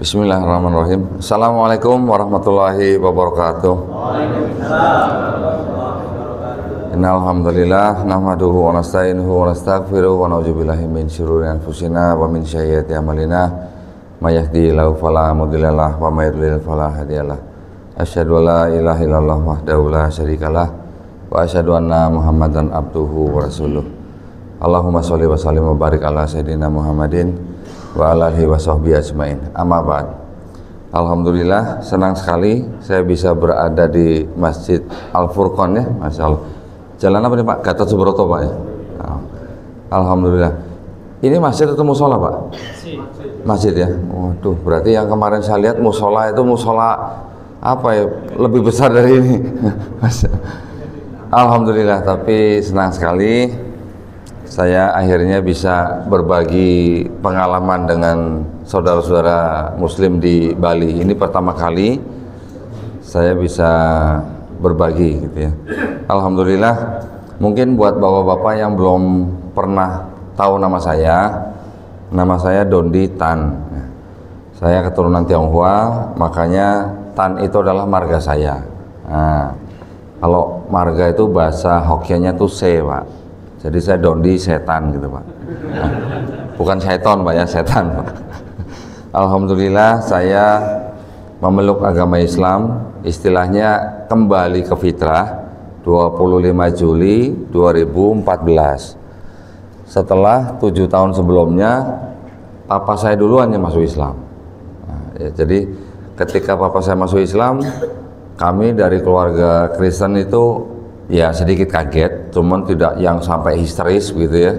Bismillahirrahmanirrahim. Assalamualaikum warahmatullahi wabarakatuh. Innal hamdalillah nahmaduhu wa nasta'inuhu wa nastaghfiruhu wa na'udzu billahi min syururi anfusina wa min sayyiati a'malina. May yahdihillahu fala mudhillalah wa may yudlil fala hadiyalah. Asyhadu an la ilaha illallah wahdahu la syarikalah wa asyhadu anna Muhammadan abduhu wa rasuluh. Allahumma sholli wa sallim wa barik ala sayyidina Muhammadin wa ala alihi wa sahbihi ajmain. Amma ba'd. Alhamdulillah, senang sekali saya bisa berada di Masjid Al-Furqan ya, Masya Allah. Jalan apa nih Pak? Gatot Subroto Pak ya? Alhamdulillah. Ini masjid atau musola Pak? Masjid ya? Waduh, berarti yang kemarin saya lihat musola itu musola apa ya? Lebih besar dari ini. Alhamdulillah, tapi senang sekali saya akhirnya bisa berbagi pengalaman dengan saudara-saudara muslim di Bali. Ini pertama kali saya bisa berbagi gitu ya. Alhamdulillah, mungkin buat bapak-bapak yang belum pernah tahu nama saya Dondi Tan. Saya keturunan Tionghoa, makanya Tan itu adalah marga saya. Nah, kalau marga itu bahasa Hokkien-nya tuh Se Pak. Jadi saya Dondi setan gitu Pak. Nah, bukan seton Pak ya, setan Pak. Alhamdulillah saya memeluk agama Islam, istilahnya kembali ke fitrah 25 Juli 2014. Setelah 7 tahun sebelumnya papa saya duluan yang masuk Islam. Nah, ya, jadi ketika papa saya masuk Islam, kami dari keluarga Kristen itu ya sedikit kaget, cuman tidak yang sampai histeris gitu ya.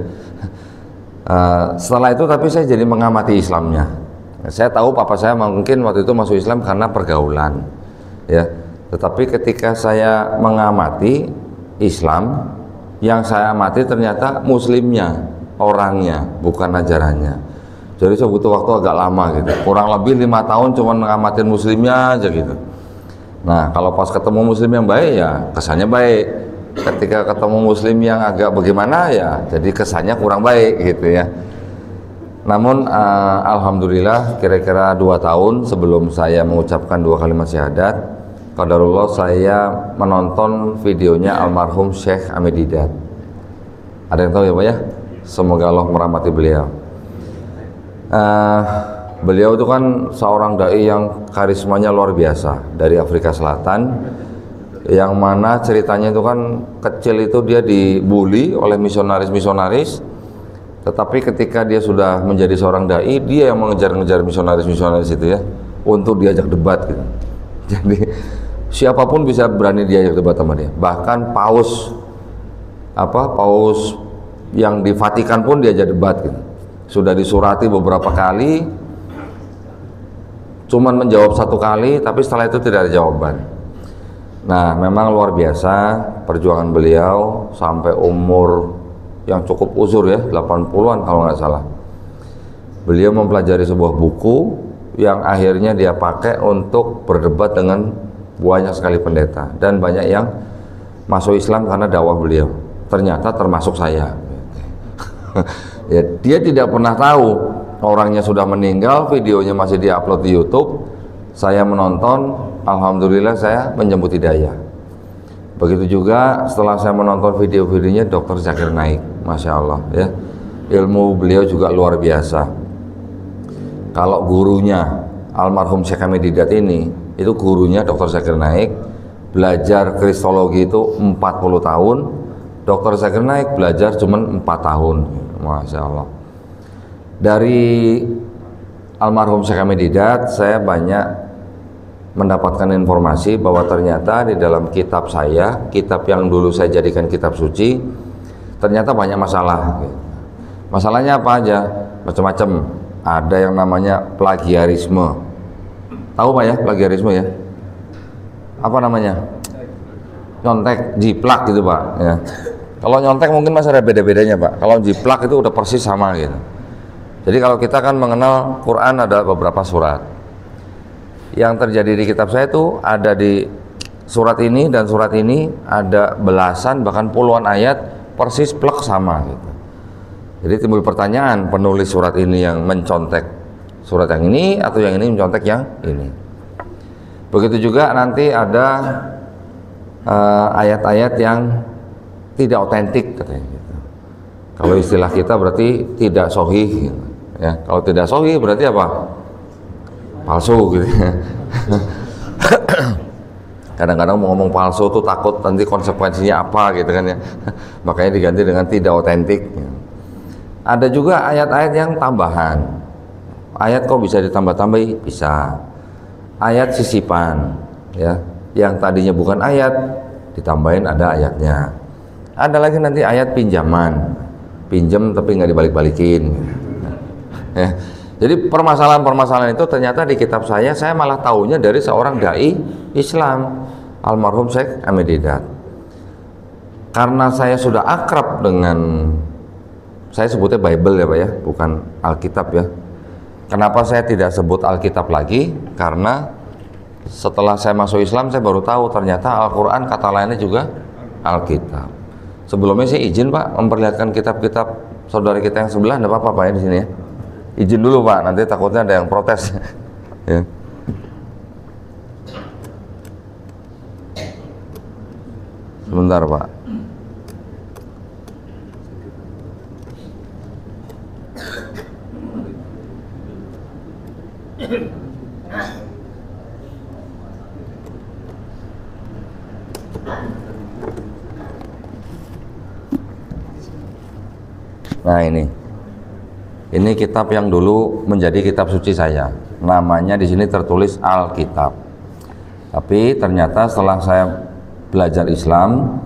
Setelah itu tapi saya jadi mengamati Islamnya. Saya tahu papa saya mungkin waktu itu masuk Islam karena pergaulan ya. Tetapi ketika saya mengamati Islam, yang saya amati ternyata muslimnya, orangnya, bukan ajarannya. Jadi saya butuh waktu agak lama gitu, kurang lebih 5 tahun cuman ngamatin muslimnya aja gitu. Nah, kalau pas ketemu muslim yang baik ya kesannya baik. Ketika ketemu muslim yang agak bagaimana ya jadi kesannya kurang baik gitu ya. Namun alhamdulillah kira-kira 2 tahun sebelum saya mengucapkan 2 kalimat syahadat, qadarullah saya menonton videonya almarhum Syekh Ahmed Didat. Ada yang tahu ya Pak ya? Semoga Allah merahmati beliau. Beliau itu kan seorang dai yang karismanya luar biasa dari Afrika Selatan, yang mana ceritanya itu kan kecil itu dia dibully oleh misionaris-misionaris, tetapi ketika dia sudah menjadi seorang dai, dia yang mengejar-ngejar misionaris-misionaris itu ya untuk diajak debat gitu. Jadi siapapun bisa berani diajak debat sama dia. Bahkan paus yang di Vatikan pun diajak debat gitu. Sudah disurati beberapa kali, cuman menjawab 1 kali, tapi setelah itu tidak ada jawaban. Nah, memang luar biasa perjuangan beliau sampai umur yang cukup uzur ya, 80-an kalau nggak salah. Beliau mempelajari sebuah buku yang akhirnya dia pakai untuk berdebat dengan banyak sekali pendeta, dan banyak yang masuk Islam karena dakwah beliau. Ternyata termasuk saya. Ya, dia tidak pernah tahu orangnya sudah meninggal, videonya masih diupload di YouTube. Saya menonton, alhamdulillah saya menjemput hidayah. Begitu juga setelah saya menonton video-videonya Dr. Zakir Naik, Masya Allah ya. Ilmu beliau juga luar biasa. Kalau gurunya almarhum Syekh Ahmed Didat ini, itu gurunya Dr. Zakir Naik, belajar kristologi itu 40 tahun, Dr. Zakir Naik belajar cuma 4 tahun, Masya Allah. Dari almarhum Syekh Ahmed Didat saya banyak mendapatkan informasi bahwa ternyata di dalam kitab saya, kitab yang dulu saya jadikan kitab suci, ternyata banyak masalah. Masalahnya apa aja? Macam-macam. Ada yang namanya plagiarisme. Tahu Pak ya plagiarisme ya? Apa namanya? Nyontek, jiplak gitu Pak ya. Kalau nyontek mungkin masih ada beda-bedanya Pak. Kalau jiplak itu udah persis sama gitu. Jadi kalau kita kan mengenal Quran ada beberapa surat. Yang terjadi di kitab saya itu ada di surat ini dan surat ini ada belasan bahkan puluhan ayat persis plek sama gitu. Jadi timbul pertanyaan, penulis surat ini yang mencontek surat yang ini, atau yang ini mencontek yang ini. Begitu juga nanti ada ayat-ayat yang tidak otentik katanya gitu. Kalau istilah kita berarti tidak sahih gitu. Ya, kalau tidak sahih berarti apa? Palsu gitu. Kadang-kadang mau ngomong palsu tuh takut nanti konsekuensinya apa gitu kan ya. Makanya diganti dengan tidak otentik. Ada juga ayat-ayat yang tambahan. Ayat kok bisa ditambah-tambahi? Bisa. Ayat sisipan, ya, yang tadinya bukan ayat ditambahin ada ayatnya. Ada lagi nanti ayat pinjaman, pinjam tapi nggak dibalik-balikin. Ya. Jadi permasalahan-permasalahan itu ternyata di kitab saya malah tahunya dari seorang dai Islam, almarhum Syekh Ahmed Didat. Karena saya sudah akrab dengan, saya sebutnya Bible ya Pak ya, bukan Alkitab ya. Kenapa saya tidak sebut Alkitab lagi? Karena setelah saya masuk Islam saya baru tahu ternyata Al-Quran kata lainnya juga Alkitab. Sebelumnya saya izin Pak memperlihatkan kitab-kitab saudara kita yang sebelah, enggak apa-apa Pak ya di sini ya. Izin dulu Pak, nanti takutnya ada yang protes. Ya. Sebentar Pak. Nah ini kitab yang dulu menjadi kitab suci saya. Namanya di sini tertulis Alkitab. Tapi ternyata setelah saya belajar Islam,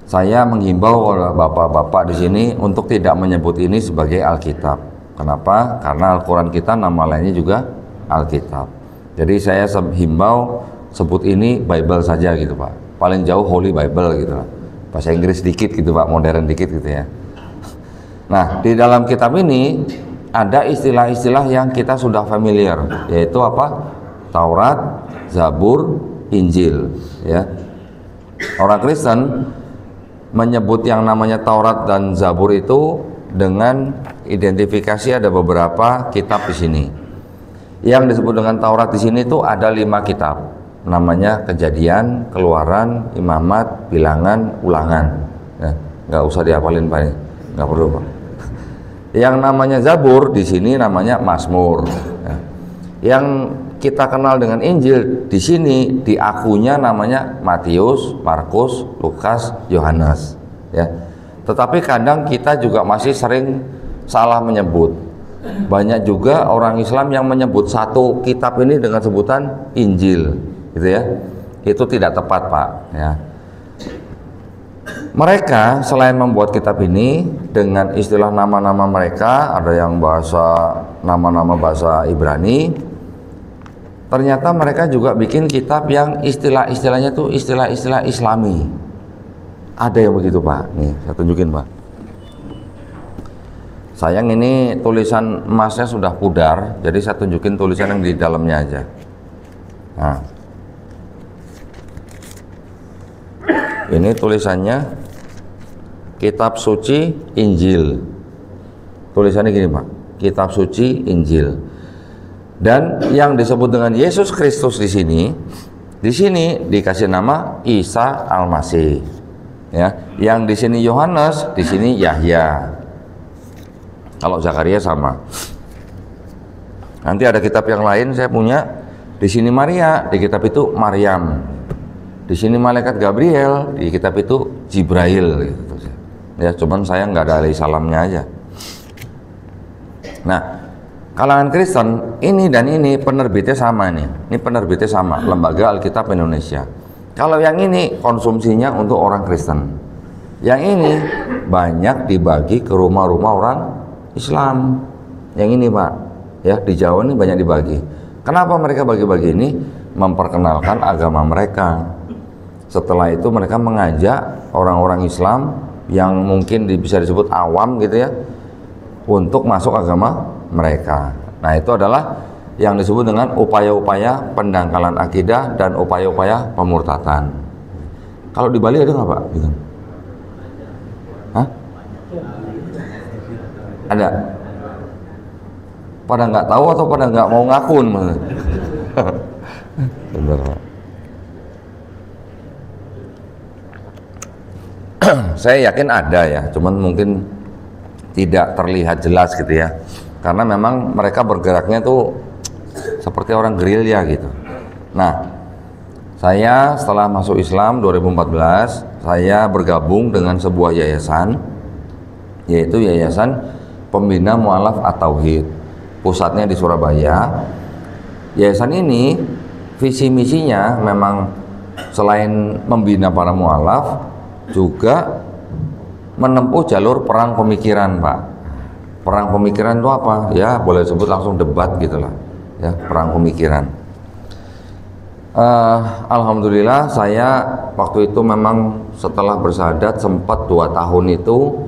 saya menghimbau bapak-bapak di sini untuk tidak menyebut ini sebagai Alkitab. Kenapa? Karena Al-Quran kita nama lainnya juga Alkitab. Jadi saya himbau sebut ini Bible saja gitu Pak. Paling jauh Holy Bible gitu lah. Bahasa Inggris dikit gitu Pak, modern dikit gitu ya. Nah, di dalam kitab ini ada istilah-istilah yang kita sudah familiar, yaitu apa? Taurat, Zabur, Injil, ya. Orang Kristen menyebut yang namanya Taurat dan Zabur itu dengan identifikasi ada beberapa kitab di sini. Yang disebut dengan Taurat di sini itu ada 5 kitab. Namanya Kejadian, Keluaran, Imamat, Bilangan, Ulangan. Ya, nggak usah dihafalin Pak, nggak perlu Pak. Yang namanya Zabur di sini namanya Mazmur. Ya. Yang kita kenal dengan Injil di sini diakunya namanya Matius, Markus, Lukas, Yohanes. Ya. Tetapi kadang kita juga masih sering salah menyebut. Banyak juga orang Islam yang menyebut satu kitab ini dengan sebutan Injil, gitu ya. Itu tidak tepat Pak. Ya. Mereka selain membuat kitab ini dengan istilah nama-nama mereka, ada yang nama-nama bahasa Ibrani, ternyata mereka juga bikin kitab yang istilah-istilahnya tuh istilah-istilah Islami. Ada yang begitu Pak. Nih, saya tunjukin Pak. Sayang ini tulisan emasnya sudah pudar, jadi saya tunjukin tulisan yang di dalamnya aja. Nah, ini tulisannya Kitab Suci Injil. Tulisannya gini Pak, Kitab Suci Injil. Dan yang disebut dengan Yesus Kristus di sini dikasih nama Isa Al-Masih. Ya, yang di sini Yohanes, di sini Yahya. Kalau Zakaria sama. Nanti ada kitab yang lain saya punya. Di sini Maria, di kitab itu Maryam. Di sini malaikat Gabriel, di kitab itu Jibrail gitu. Ya, cuman saya nggak ada alaihi salamnya aja. Nah, kalangan Kristen ini dan ini penerbitnya sama nih. Ini penerbitnya sama, Lembaga Alkitab Indonesia. Kalau yang ini konsumsinya untuk orang Kristen. Yang ini banyak dibagi ke rumah-rumah orang Islam. Yang ini Pak, ya di Jawa ini banyak dibagi. Kenapa mereka bagi-bagi ini? Memperkenalkan agama mereka. Setelah itu mereka mengajak orang-orang Islam yang mungkin bisa disebut awam gitu ya, untuk masuk agama mereka. Nah itu adalah yang disebut dengan upaya-upaya pendangkalan akidah dan upaya-upaya pemurtatan. Kalau di Bali ada nggak Pak? Gitu. Hah? Ada? pada nggak tahu atau pada nggak mau ngakun? Bener, Pak. Saya yakin ada ya, cuman mungkin tidak terlihat jelas gitu ya, karena memang mereka bergeraknya tuh seperti orang gerilya gitu. Nah, saya setelah masuk Islam 2014, saya bergabung dengan sebuah yayasan, yaitu Yayasan Pembina Mu'alaf At-Tauhid, pusatnya di Surabaya. Yayasan ini visi misinya memang selain membina para mu'alaf, juga menempuh jalur perang pemikiran, Pak. Perang pemikiran itu apa? Ya boleh sebut langsung debat gitulah, ya, perang pemikiran. Alhamdulillah saya waktu itu memang setelah bersahadat sempat 2 tahun itu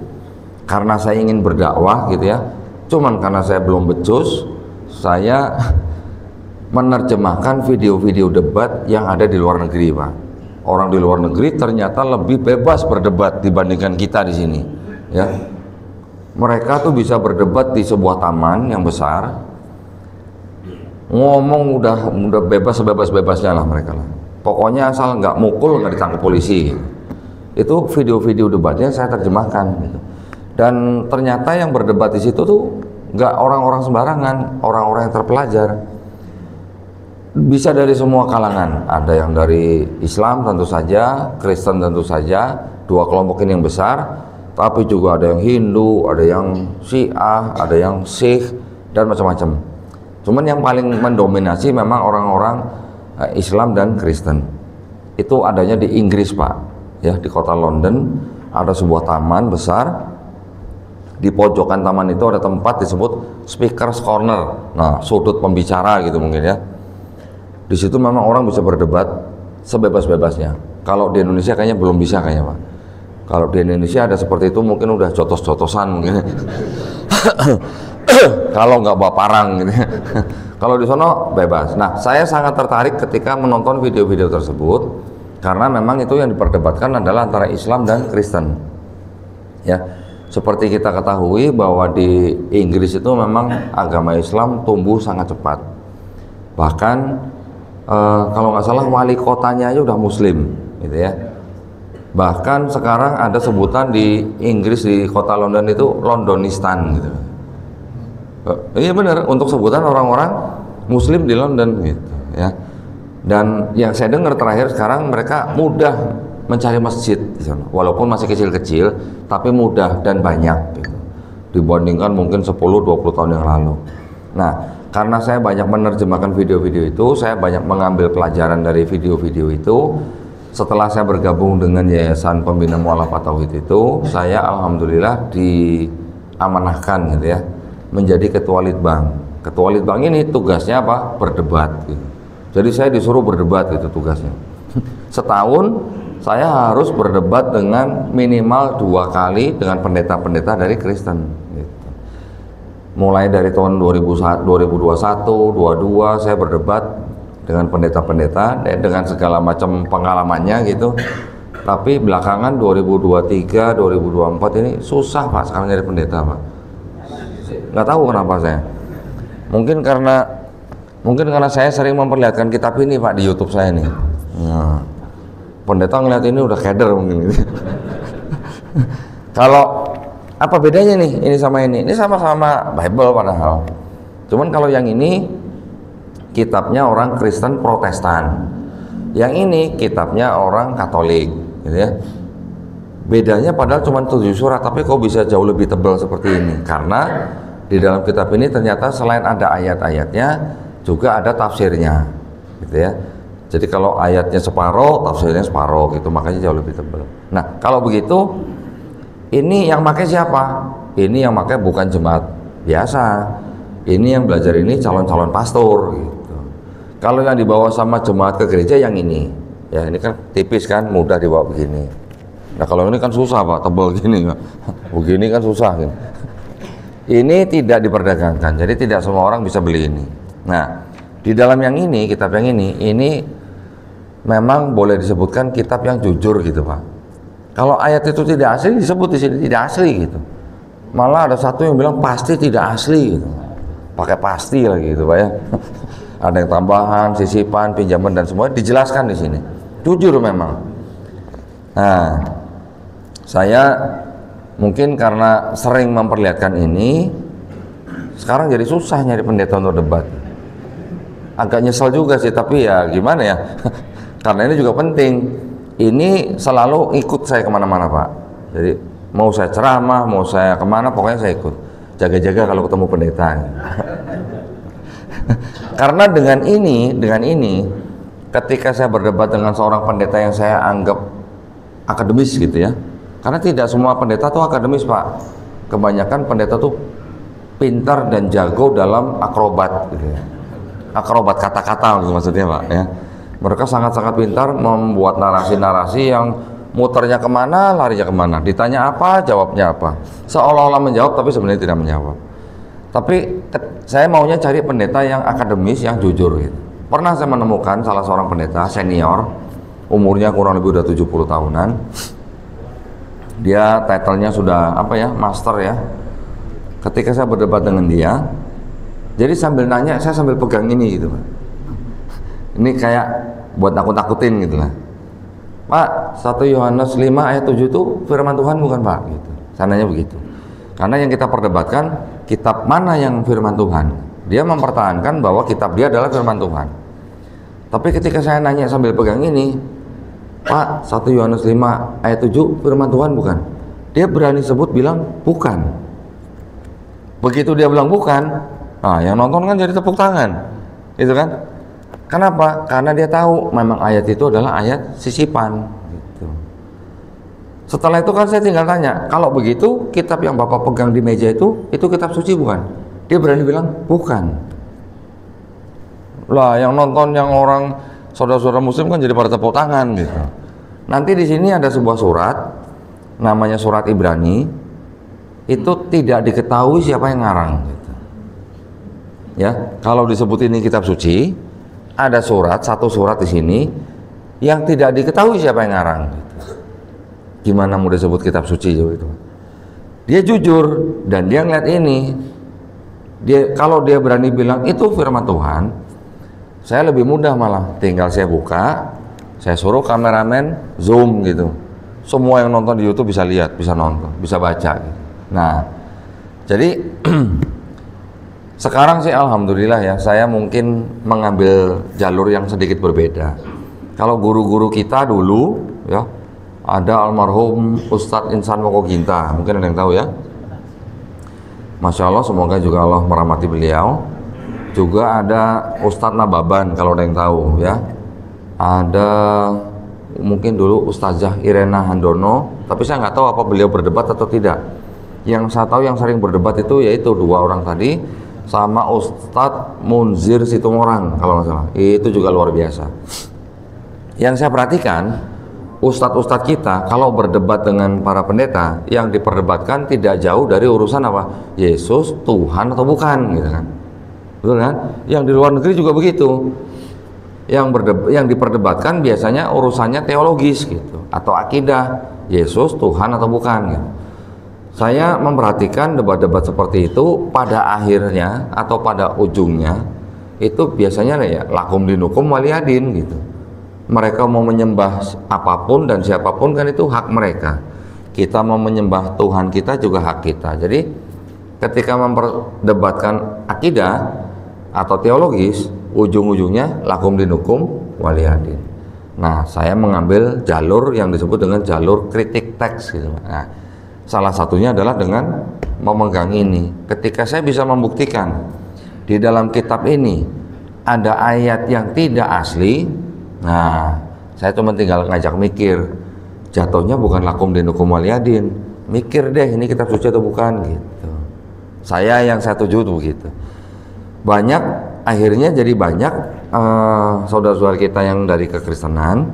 karena saya ingin berdakwah gitu ya. Cuman karena saya belum becus, saya menerjemahkan video-video debat yang ada di luar negeri, Pak. Orang di luar negeri ternyata lebih bebas berdebat dibandingkan kita di sini, ya. Mereka tuh bisa berdebat di sebuah taman yang besar, ngomong udah bebas sebebas-bebasnya lah mereka lah. Pokoknya asal nggak mukul nggak ditangkap polisi. Itu video-video debatnya saya terjemahkan, gitu. Dan ternyata yang berdebat di situ tuh nggak orang-orang sembarangan, orang-orang yang terpelajar. Bisa dari semua kalangan, ada yang dari Islam tentu saja, Kristen tentu saja, 2 kelompok ini yang besar, tapi juga ada yang Hindu, ada yang Syiah, ada yang Sikh, dan macam-macam. Cuman yang paling mendominasi memang orang-orang Islam dan Kristen. Itu adanya di Inggris, Pak, ya, di kota London ada sebuah taman besar. Di pojokan taman itu ada tempat disebut Speaker's Corner, nah sudut pembicara gitu mungkin ya. Di situ memang orang bisa berdebat sebebas-bebasnya. Kalau di Indonesia kayaknya belum bisa kayaknya, Pak. Kalau di Indonesia ada seperti itu mungkin udah jotos-jotosan mungkin. Kalau nggak bawa parang gitu. Kalau di sono bebas. Nah, saya sangat tertarik ketika menonton video-video tersebut karena memang itu yang diperdebatkan adalah antara Islam dan Kristen. Ya, seperti kita ketahui bahwa di Inggris itu memang agama Islam tumbuh sangat cepat. Bahkan kalau nggak salah wali kotanya aja udah Muslim, gitu ya. Bahkan sekarang ada sebutan di Inggris di kota London itu Londonistan, gitu. Iya benar, untuk sebutan orang-orang Muslim di London, gitu ya. Dan yang saya dengar terakhir sekarang mereka mudah mencari masjid di sana, walaupun masih kecil-kecil, tapi mudah dan banyak, gitu. Dibandingkan mungkin 10-20 tahun yang lalu. Nah, karena saya banyak menerjemahkan video-video itu, saya banyak mengambil pelajaran dari video-video itu. Setelah saya bergabung dengan Yayasan Pembina Mu'alaf At-Tauhid itu, saya alhamdulillah diamanahkan gitu ya, menjadi ketua litbang. Ketua litbang ini tugasnya apa? Berdebat gitu. Jadi saya disuruh berdebat gitu tugasnya. Setahun saya harus berdebat dengan minimal 2 kali dengan pendeta-pendeta dari Kristen. Mulai dari tahun 2021, 22 saya berdebat dengan pendeta-pendeta dengan segala macam pengalamannya gitu. Tapi belakangan 2023, 2024 ini susah, Pak, sekarang jadi pendeta, Pak. Nggak tahu kenapa saya. Mungkin karena saya sering memperlihatkan kitab ini, Pak, di YouTube saya nih. Nah, pendeta ngeliat ini udah keder mungkin gitu. Kalau apa bedanya nih ini sama ini? Ini sama-sama Bible padahal. Cuman kalau yang ini kitabnya orang Kristen Protestan, yang ini kitabnya orang Katolik, gitu ya. Bedanya padahal cuma 7 surat, tapi kok bisa jauh lebih tebal seperti ini? Karena di dalam kitab ini ternyata selain ada ayat-ayatnya, juga ada tafsirnya, gitu ya. Jadi kalau ayatnya separoh, tafsirnya separoh, gitu, makanya jauh lebih tebal. Nah, kalau begitu, ini yang pakai siapa? Ini yang pakai bukan jemaat biasa. Ini yang belajar ini calon-calon pastor gitu. Kalau yang dibawa sama jemaat ke gereja yang ini. Ya, ini kan tipis kan, mudah dibawa begini. Nah, kalau ini kan susah, Pak, tebal gini. Begini kan susah gitu. Ini tidak diperdagangkan. Jadi tidak semua orang bisa beli ini. Nah, di dalam yang ini, kitab yang ini memang boleh disebutkan kitab yang jujur gitu, Pak. Kalau ayat itu tidak asli disebut di sini tidak asli gitu. Malah ada satu yang bilang pasti tidak asli gitu. pakai pasti lagi gitu Pak ya. Ada yang tambahan, sisipan, pinjaman dan semua dijelaskan di sini. Jujur memang. Nah, saya mungkin karena sering memperlihatkan ini, sekarang jadi susah nyari pendeta untuk debat. Agak nyesel juga sih, tapi ya gimana ya. Karena ini juga penting. Ini selalu ikut saya kemana-mana Pak. Jadi mau saya ceramah, mau saya kemana, pokoknya saya ikut. Jaga-jaga kalau ketemu pendeta. Karena dengan ini, ketika saya berdebat dengan seorang pendeta yang saya anggap akademis gitu ya. Karena tidak semua pendeta tuh akademis Pak. Kebanyakan pendeta tuh pintar dan jago dalam akrobat gitu ya. Akrobat kata-kata gitu maksudnya Pak ya. Mereka sangat-sangat pintar membuat narasi-narasi yang muternya kemana, larinya kemana. Ditanya apa, jawabnya apa. Seolah-olah menjawab tapi sebenarnya tidak menjawab. Tapi saya maunya cari pendeta yang akademis, yang jujur gitu. Pernah saya menemukan salah seorang pendeta senior, umurnya kurang lebih udah 70 tahunan. Dia title-nya sudah apa ya, master ya. Ketika saya berdebat dengan dia, jadi sambil nanya, saya sambil pegang ini gitu Pak. Ini kayak buat nakut-nakutin gitu lah. Pak, 1 Yohanes 5 ayat 7 itu firman Tuhan bukan Pak? Gitu. Sananya begitu. Karena yang kita perdebatkan, kitab mana yang firman Tuhan? Dia mempertahankan bahwa kitab dia adalah firman Tuhan. Tapi ketika saya nanya sambil pegang ini, Pak, 1 Yohanes 5 ayat 7 firman Tuhan bukan? Dia berani sebut bilang bukan. Begitu dia bilang bukan, nah yang nonton kan jadi tepuk tangan. Itu kan? Kenapa? Karena dia tahu memang ayat itu adalah ayat sisipan gitu. Setelah itu kan saya tinggal tanya, kalau begitu kitab yang Bapak pegang di meja itu kitab suci bukan? Dia berani bilang bukan. Lah yang nonton yang orang saudara-saudara muslim kan jadi pada tepuk tangan gitu. Nanti di sini ada sebuah surat namanya surat Ibrani, itu tidak diketahui siapa yang ngarang gitu. Ya, kalau disebut ini kitab suci, ada satu surat di sini yang tidak diketahui siapa yang ngarang gitu. Gimana mau disebut kitab suci itu? Dia jujur dan dia ngeliat ini. Kalau dia berani bilang itu firman Tuhan, saya lebih mudah malah. Tinggal saya buka, saya suruh kameramen zoom gitu. Semua yang nonton di YouTube bisa lihat, bisa nonton, bisa baca gitu. Nah, jadi sekarang sih alhamdulillah ya, saya mungkin mengambil jalur yang sedikit berbeda. Kalau guru-guru kita dulu ya, ada almarhum Ustadz Insan Mokoginta, mungkin ada yang tahu ya. Masya Allah, semoga juga Allah merahmati beliau. Juga ada Ustadz Nababan, kalau ada yang tahu ya. Ada mungkin dulu Ustazah Irena Handono, tapi saya nggak tahu apa beliau berdebat atau tidak. Yang saya tahu yang sering berdebat itu yaitu 2 orang tadi, sama Ustadz Munzir Situmorang kalau nggak salah. Itu juga luar biasa. Yang saya perhatikan, ustadz-ustadz kita kalau berdebat dengan para pendeta, yang diperdebatkan tidak jauh dari urusan apa? Yesus Tuhan atau bukan gitu kan. Betul kan? Yang di luar negeri juga begitu. Yang diperdebatkan biasanya urusannya teologis gitu, atau akidah, Yesus Tuhan atau bukan gitu. Saya memperhatikan debat-debat seperti itu pada akhirnya atau pada ujungnya itu biasanya ya lakum dinukum waliyadin gitu. Mereka mau menyembah apapun dan siapapun kan itu hak mereka. Kita mau menyembah Tuhan kita juga hak kita. Jadi ketika memperdebatkan akidah atau teologis, ujung-ujungnya lakum dinukum waliyadin. Nah, saya mengambil jalur yang disebut dengan jalur kritik teks gitu. Nah, salah satunya adalah dengan memegang ini. Ketika saya bisa membuktikan di dalam kitab ini ada ayat yang tidak asli, nah saya cuma tinggal ngajak mikir, jatuhnya bukan lakum dinukum waliyadin, mikir deh ini kitab suci atau bukan gitu. Saya tuju tuh begitu. Akhirnya jadi banyak saudara-saudara kita yang dari kekristenan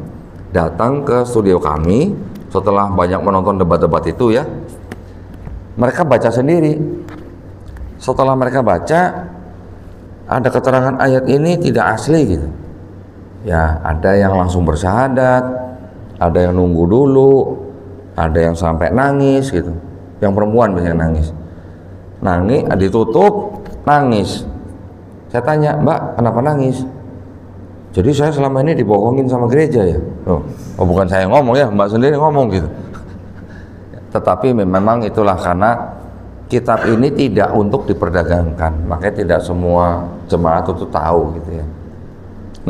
datang ke studio kami setelah banyak menonton debat-debat itu ya. Mereka baca sendiri. Setelah mereka baca, ada keterangan ayat ini tidak asli gitu. Ya, ada yang langsung bersyahadat, ada yang nunggu dulu, ada yang sampai nangis gitu. Yang perempuan biasanya nangis, ditutup, nangis. Saya tanya, Mbak, kenapa nangis? Jadi saya selama ini dibohongin sama gereja ya? Oh bukan saya ngomong ya, Mbak sendiri ngomong gitu. Tetapi memang itulah karena kitab ini tidak untuk diperdagangkan, makanya tidak semua jemaat itu tahu gitu ya.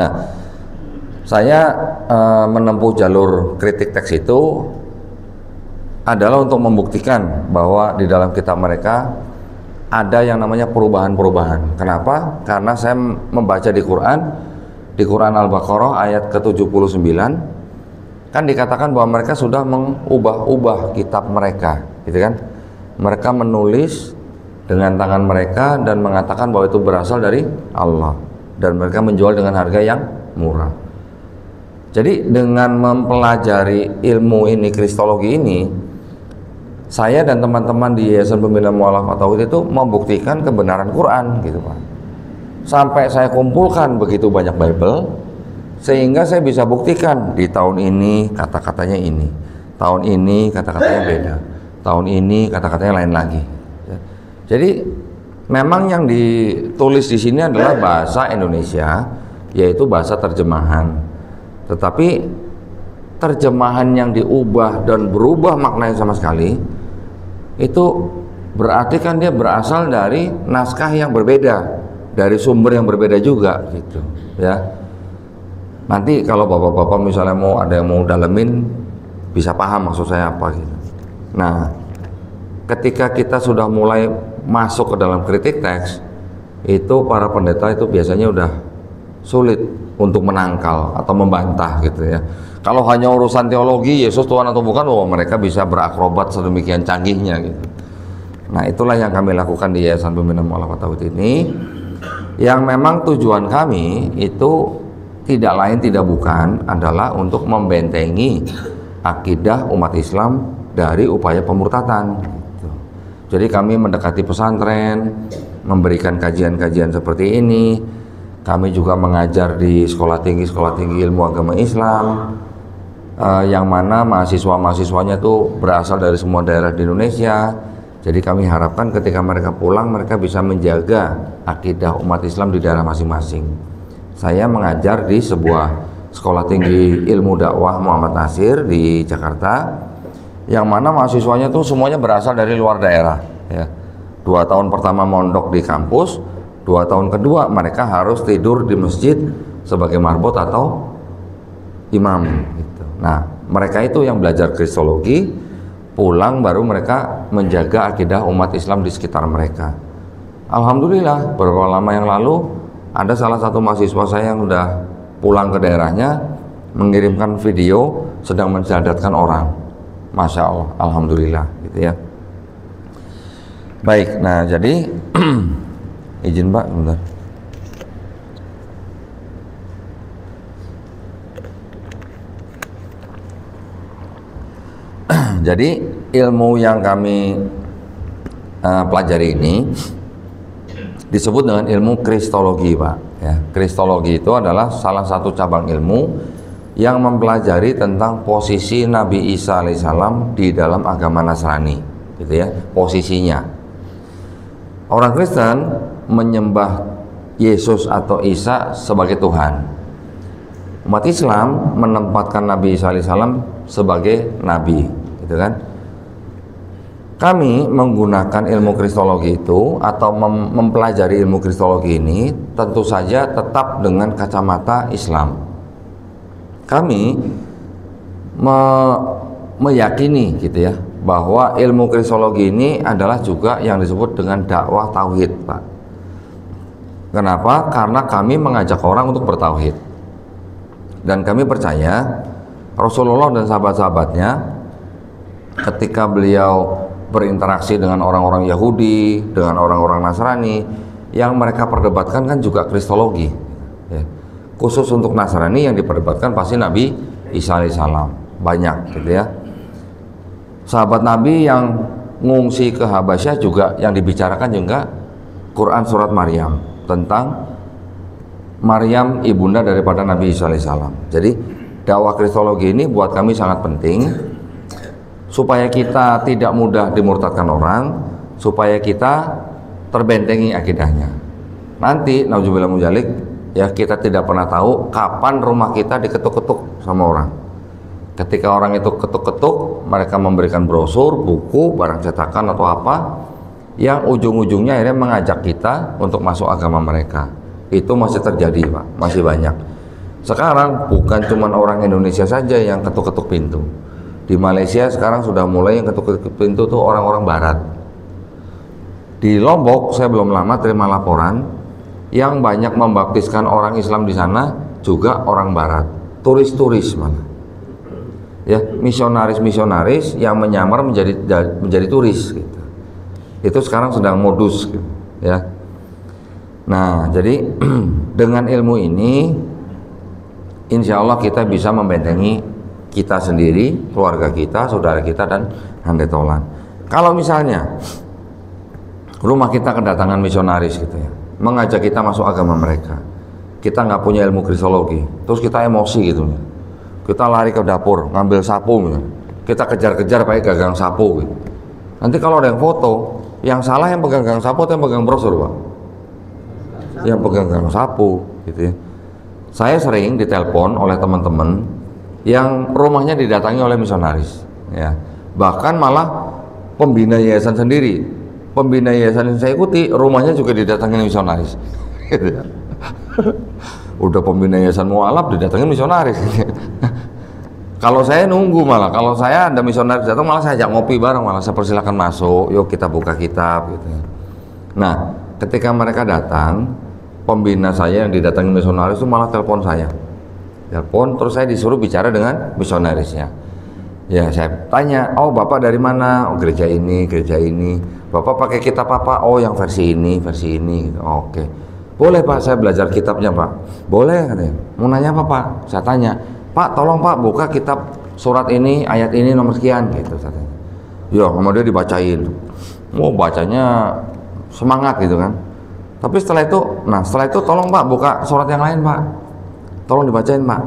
Nah, saya menempuh jalur kritik teks itu adalah untuk membuktikan bahwa di dalam kitab mereka ada yang namanya perubahan-perubahan. Kenapa? Karena saya membaca di Quran Al-Baqarah ayat ke-79 kan dikatakan bahwa mereka sudah mengubah-ubah kitab mereka, gitu kan? Mereka menulis dengan tangan mereka dan mengatakan bahwa itu berasal dari Allah, dan mereka menjual dengan harga yang murah. Jadi dengan mempelajari ilmu ini, kristologi ini, saya dan teman-teman di Yayasan Pembinaan Mu'alafah Tauhid itu membuktikan kebenaran Quran, gitu Pak. Sampai saya kumpulkan begitu banyak Bible, sehingga saya bisa buktikan di tahun ini kata-katanya ini, tahun ini kata-katanya beda, tahun ini kata-katanya lain lagi. Jadi memang yang ditulis di sini adalah bahasa Indonesia, yaitu bahasa terjemahan. Tetapi terjemahan yang diubah dan berubah maknanya sama sekali, itu berarti kan dia berasal dari naskah yang berbeda, dari sumber yang berbeda juga gitu ya. Nanti kalau bapak-bapak misalnya mau ada yang mau dalemin, bisa paham maksud saya apa gitu. Nah, ketika kita sudah mulai masuk ke dalam kritik teks, itu para pendeta itu biasanya udah sulit untuk menangkal atau membantah gitu ya. Kalau hanya urusan teologi, Yesus Tuhan atau bukan, mereka bisa berakrobat sedemikian canggihnya gitu. Nah, itulah yang kami lakukan di Yayasan Pembinaan Mu'alafah Tauhid ini, yang memang tujuan kami itu tidak lain tidak bukan adalah untuk membentengi akidah umat Islam dari upaya pemurtadan gitu. Jadi kami mendekati pesantren, memberikan kajian-kajian seperti ini. Kami juga mengajar di sekolah tinggi ilmu agama Islam, yang mana mahasiswa-mahasiswanya itu berasal dari semua daerah di Indonesia. Jadi kami harapkan ketika mereka pulang, mereka bisa menjaga akidah umat Islam di daerah masing-masing. Saya mengajar di sebuah sekolah tinggi ilmu dakwah Muhammad Nasir di Jakarta, yang mana mahasiswanya tuh semuanya berasal dari luar daerah ya. 2 tahun pertama mondok di kampus, 2 tahun kedua mereka harus tidur di masjid sebagai marbot atau imam gitu. Nah, mereka itu yang belajar kristologi, pulang baru mereka menjaga akidah umat Islam di sekitar mereka. Alhamdulillah, beberapa lama yang lalu ada salah satu mahasiswa saya yang udah pulang ke daerahnya mengirimkan video sedang mensyahadatkan orang. Masya Allah, alhamdulillah gitu ya. Baik, nah jadi izin Pak, bentar. Jadi ilmu yang kami pelajari ini disebut dengan ilmu kristologi, Pak. Ya, kristologi itu adalah salah satu cabang ilmu yang mempelajari tentang posisi Nabi Isa alaihissalam di dalam agama Nasrani, gitu ya, posisinya. Orang Kristen menyembah Yesus atau Isa sebagai Tuhan. Umat Islam menempatkan Nabi Isa alaihissalam sebagai Nabi, gitu kan? Kami menggunakan ilmu kristologi itu atau mempelajari ilmu kristologi ini tentu saja tetap dengan kacamata Islam. Kami meyakini gitu ya bahwa ilmu kristologi ini adalah juga yang disebut dengan dakwah tauhid, Pak. Kenapa? Karena kami mengajak orang untuk bertauhid. Dan kami percaya Rasulullah dan sahabat-sahabatnya ketika beliau berinteraksi dengan orang-orang Yahudi, dengan orang-orang Nasrani, yang mereka perdebatkan kan juga kristologi ya. Khusus untuk Nasrani yang diperdebatkan pasti Nabi Isa alaihissalam, banyak gitu ya. Sahabat Nabi yang ngungsi ke Habasyah juga yang dibicarakan juga Quran surat Maryam, tentang Maryam ibunda daripada Nabi Isa alaihissalam. Jadi dakwah kristologi ini buat kami sangat penting, supaya kita tidak mudah dimurtadkan orang, supaya kita terbentengi akidahnya. nanti nauzubillah mujalik ya, kita tidak pernah tahu kapan rumah kita diketuk-ketuk sama orang. Ketika orang itu ketuk-ketuk, mereka memberikan brosur, buku, barang cetakan atau apa yang ujung-ujungnya akhirnya mengajak kita untuk masuk agama mereka. Itu masih terjadi, Pak, masih banyak. Sekarang bukan cuma orang Indonesia saja yang ketuk-ketuk pintu. Di Malaysia sekarang sudah mulai yang ketuk-ketuk pintu tuh orang-orang barat. Di Lombok saya belum lama terima laporan yang banyak membaptiskan orang Islam di sana juga orang barat, turis-turis malah. Ya, misionaris-misionaris yang menyamar menjadi turis gitu. Itu sekarang sedang modus gitu, ya. Nah, jadi dengan ilmu ini insya Allah kita bisa membentengi kita sendiri, keluarga kita, saudara kita, dan handai tolan. Kalau misalnya rumah kita kedatangan misionaris gitu ya, mengajak kita masuk agama mereka, kita nggak punya ilmu kristologi, terus kita emosi gitu, kita lari ke dapur ngambil sapu gitu. Kita kejar-kejar pakai gagang sapu gitu. Nanti kalau ada yang foto, yang salah yang pegang gagang sapu atau yang pegang brosur, Pak? Yang pegang gagang sapu gitu ya. Saya sering ditelepon oleh teman-teman yang rumahnya didatangi oleh misionaris ya, bahkan malah pembina yayasan sendiri. Pembina yayasan yang saya ikuti rumahnya juga didatangi misionaris. Udah pembina yayasan mualaf didatangi misionaris. Kalau saya nunggu, malah kalau saya ada misionaris datang malah saya ajak ngopi bareng, malah saya persilakan masuk, yuk kita buka kitab gitu. Nah, ketika mereka datang, pembina saya yang didatangi misionaris itu malah telepon saya. Telepon terus saya disuruh bicara dengan misionarisnya. Ya, saya tanya, oh Bapak dari mana? Oh, gereja ini, gereja ini. Bapak pakai kitab apa? Oh, yang versi ini gitu. Oke. Boleh Pak, saya belajar kitabnya Pak. Boleh katanya. Mau nanya apa Pak? Saya tanya, Pak tolong Pak buka kitab surat ini, ayat ini nomor sekian gitu katanya. Ya, kemudian dibacain. Mau bacanya semangat gitu kan. Tapi setelah itu tolong Pak buka surat yang lain Pak. Tolong dibacain Pak.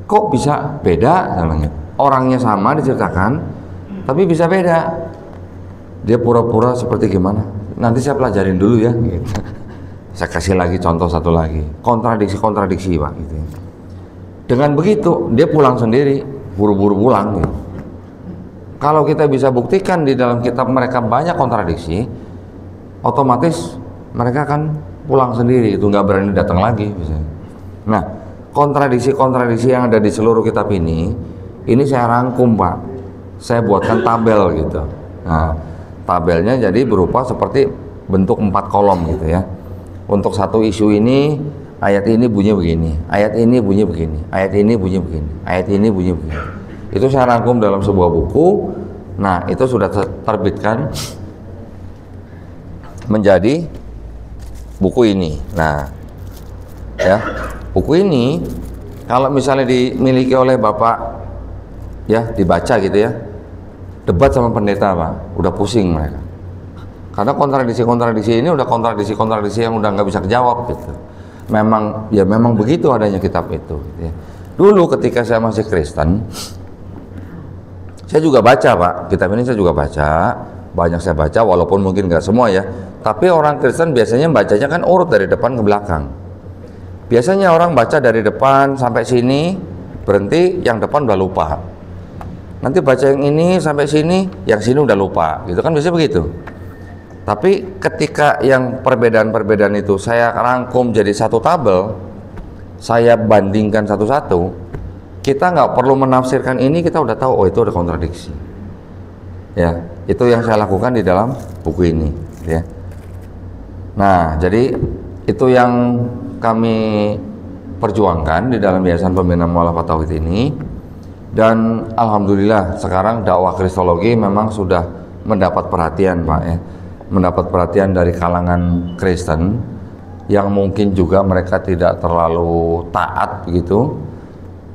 Kok bisa beda namanya? Orangnya sama diceritakan, tapi bisa beda. Dia pura-pura seperti gimana? Nanti saya pelajarin dulu ya. Gitu. Saya kasih lagi contoh satu lagi, kontradiksi Pak. Gitu. Dengan begitu dia pulang sendiri, buru-buru pulang. Gitu. Kalau kita bisa buktikan di dalam kitab mereka banyak kontradiksi, otomatis mereka akan pulang sendiri, itu nggak berani datang lagi. Misalnya. Nah, kontradiksi-kontradiksi yang ada di seluruh kitab ini saya rangkum Pak, saya buatkan tabel gitu. Nah, tabelnya jadi berupa seperti bentuk 4 kolom gitu ya. Untuk satu isu ini, ayat ini bunyi begini, ayat ini bunyi begini, ayat ini bunyi begini, ayat ini bunyi begini. Itu saya rangkum dalam sebuah buku. Nah, itu sudah terbitkan menjadi buku ini. Nah, ya, buku ini kalau misalnya dimiliki oleh Bapak ya, dibaca gitu ya, debat sama pendeta Pak, udah pusing mereka, karena kontradiksi-kontradiksi ini udah kontradiksi-kontradiksi yang udah nggak bisa kejawab gitu. Memang begitu adanya kitab itu gitu ya. Dulu ketika saya masih Kristen, saya juga baca Pak, kitab ini saya juga baca, banyak saya baca, walaupun mungkin nggak semua ya, tapi orang Kristen biasanya bacanya kan urut dari depan ke belakang. Biasanya orang baca dari depan sampai sini, berhenti, yang depan udah lupa. Nanti baca yang ini sampai sini, yang sini udah lupa, gitu kan biasanya begitu. Tapi ketika yang perbedaan-perbedaan itu saya rangkum jadi satu tabel, saya bandingkan satu-satu, kita nggak perlu menafsirkan ini, kita udah tahu, oh itu ada kontradiksi. Ya, itu yang saya lakukan di dalam buku ini. Ya. Nah, jadi itu yang kami perjuangkan di dalam Yayasan Pembinaan Mu'alafah Tauhid ini. Dan alhamdulillah sekarang dakwah kristologi memang sudah mendapat perhatian Pak ya, mendapat perhatian dari kalangan Kristen yang mungkin juga mereka tidak terlalu taat begitu,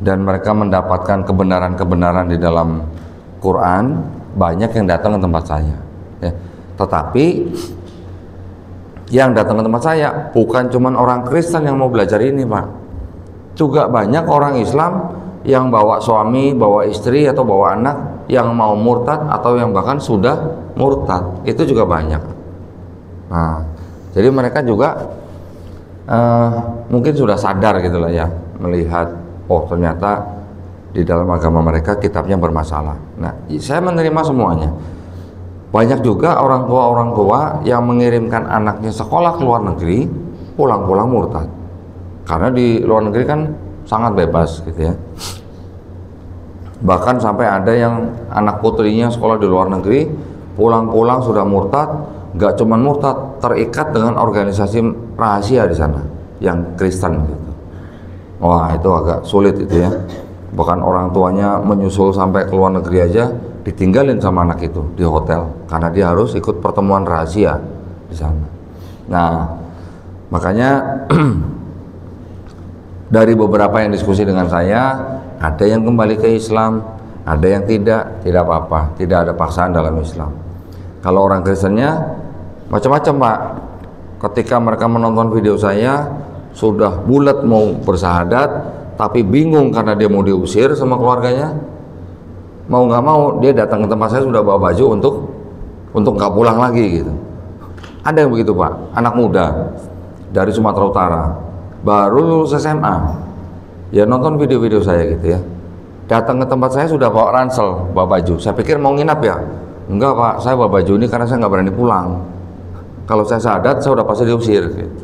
dan mereka mendapatkan kebenaran-kebenaran di dalam Quran, banyak yang datang ke tempat saya ya. Tetapi yang datang ke tempat saya bukan cuma orang Kristen yang mau belajar ini Pak, juga banyak orang Islam yang bawa suami, bawa istri, atau bawa anak yang mau murtad atau yang bahkan sudah murtad, itu juga banyak. Nah, jadi mereka juga mungkin sudah sadar gitu lah ya, melihat oh ternyata di dalam agama mereka kitabnya bermasalah. Nah, saya menerima semuanya. Banyak juga orang tua yang mengirimkan anaknya sekolah ke luar negeri, pulang-pulang murtad. Karena di luar negeri kan sangat bebas gitu ya. Bahkan sampai ada yang anak putrinya sekolah di luar negeri, pulang-pulang sudah murtad, nggak cuman murtad, terikat dengan organisasi rahasia di sana, yang Kristen gitu. Wah, itu agak sulit itu ya. Bahkan orang tuanya menyusul sampai ke luar negeri aja, ditinggalin sama anak itu di hotel karena dia harus ikut pertemuan rahasia di sana. Nah, makanya dari beberapa yang diskusi dengan saya, ada yang kembali ke Islam, ada yang tidak apa-apa, tidak ada paksaan dalam Islam. Kalau orang Kristennya macam-macam Pak. Ketika mereka menonton video saya, sudah bulat mau bersahadat, tapi bingung karena dia mau diusir sama keluarganya. Mau nggak mau dia datang ke tempat saya sudah bawa baju untuk nggak pulang lagi gitu. Ada yang begitu Pak, anak muda dari Sumatera Utara, baru lulus SMA, ya nonton video-video saya gitu ya. Datang ke tempat saya sudah bawa ransel, bawa baju. Saya pikir mau nginap ya, enggak Pak, saya bawa baju ini karena saya nggak berani pulang. Kalau saya syahadat, saya udah pasti diusir. Gitu.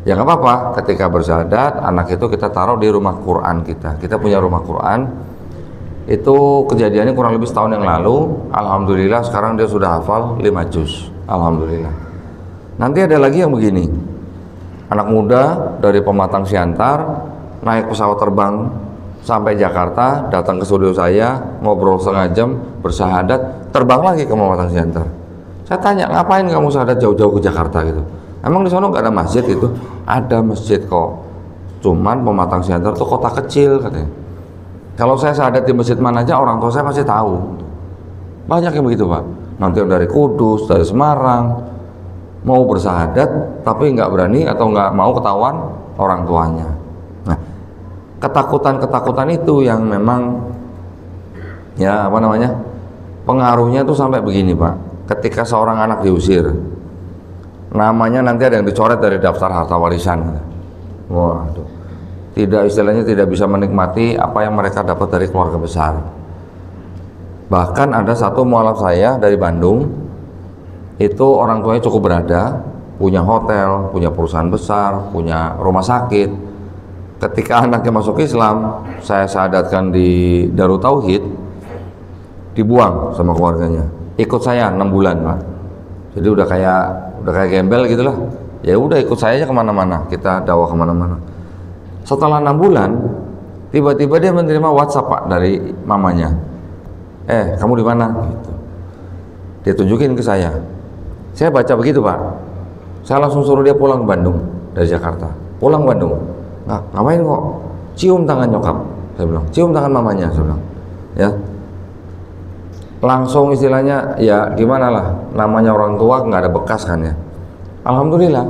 Ya nggak apa-apa. Ketika bersyahadat, anak itu kita taruh di rumah Quran kita. Kita punya rumah Quran. Itu kejadiannya kurang lebih setahun yang lalu. Alhamdulillah sekarang dia sudah hafal 5 juz. Alhamdulillah. Nanti ada lagi yang begini. Anak muda dari Pematang Siantar naik pesawat terbang sampai Jakarta, datang ke studio saya, ngobrol setengah jam, bersyahadat, terbang lagi ke Pematang Siantar. Saya tanya, ngapain kamu syahadat jauh-jauh ke Jakarta gitu? Emang di sana nggak ada masjid itu? Ada masjid kok. Cuman Pematang Siantar tuh kota kecil katanya. Kalau saya syahadat di masjid mana aja, orang tua saya pasti tahu. Banyak yang begitu Pak. Nanti dari Kudus, dari Semarang, mau bersyahadat tapi nggak berani atau nggak mau ketahuan orang tuanya. Nah, ketakutan itu yang memang ya apa namanya, pengaruhnya tuh sampai begini Pak. Ketika seorang anak diusir, namanya nanti ada yang dicoret dari daftar harta warisan. Waduh, istilahnya tidak bisa menikmati apa yang mereka dapat dari keluarga besar. Bahkan ada satu mualaf saya dari Bandung, itu orang tuanya cukup berada, punya hotel, punya perusahaan besar, punya rumah sakit. Ketika anaknya masuk Islam, saya syahadatkan di Darut Tauhid, dibuang sama keluarganya. Ikut saya 6 bulan Pak. Jadi udah kayak gembel gitulah. Ya udah ikut saya aja kemana-mana, kita dakwah kemana-mana. Setelah 6 bulan, tiba-tiba dia menerima WhatsApp Pak dari mamanya. Kamu di mana? Gitu. Dia tunjukin ke saya. Saya baca begitu Pak. Saya langsung suruh dia pulang ke Bandung dari Jakarta. Pulang ke Bandung. Nah, ngapain kok? Cium tangan nyokap. Saya bilang, cium tangan mamanya. Saya bilang, ya. Langsung istilahnya, ya gimana lah. Namanya orang tua nggak ada bekas kan ya. Alhamdulillah.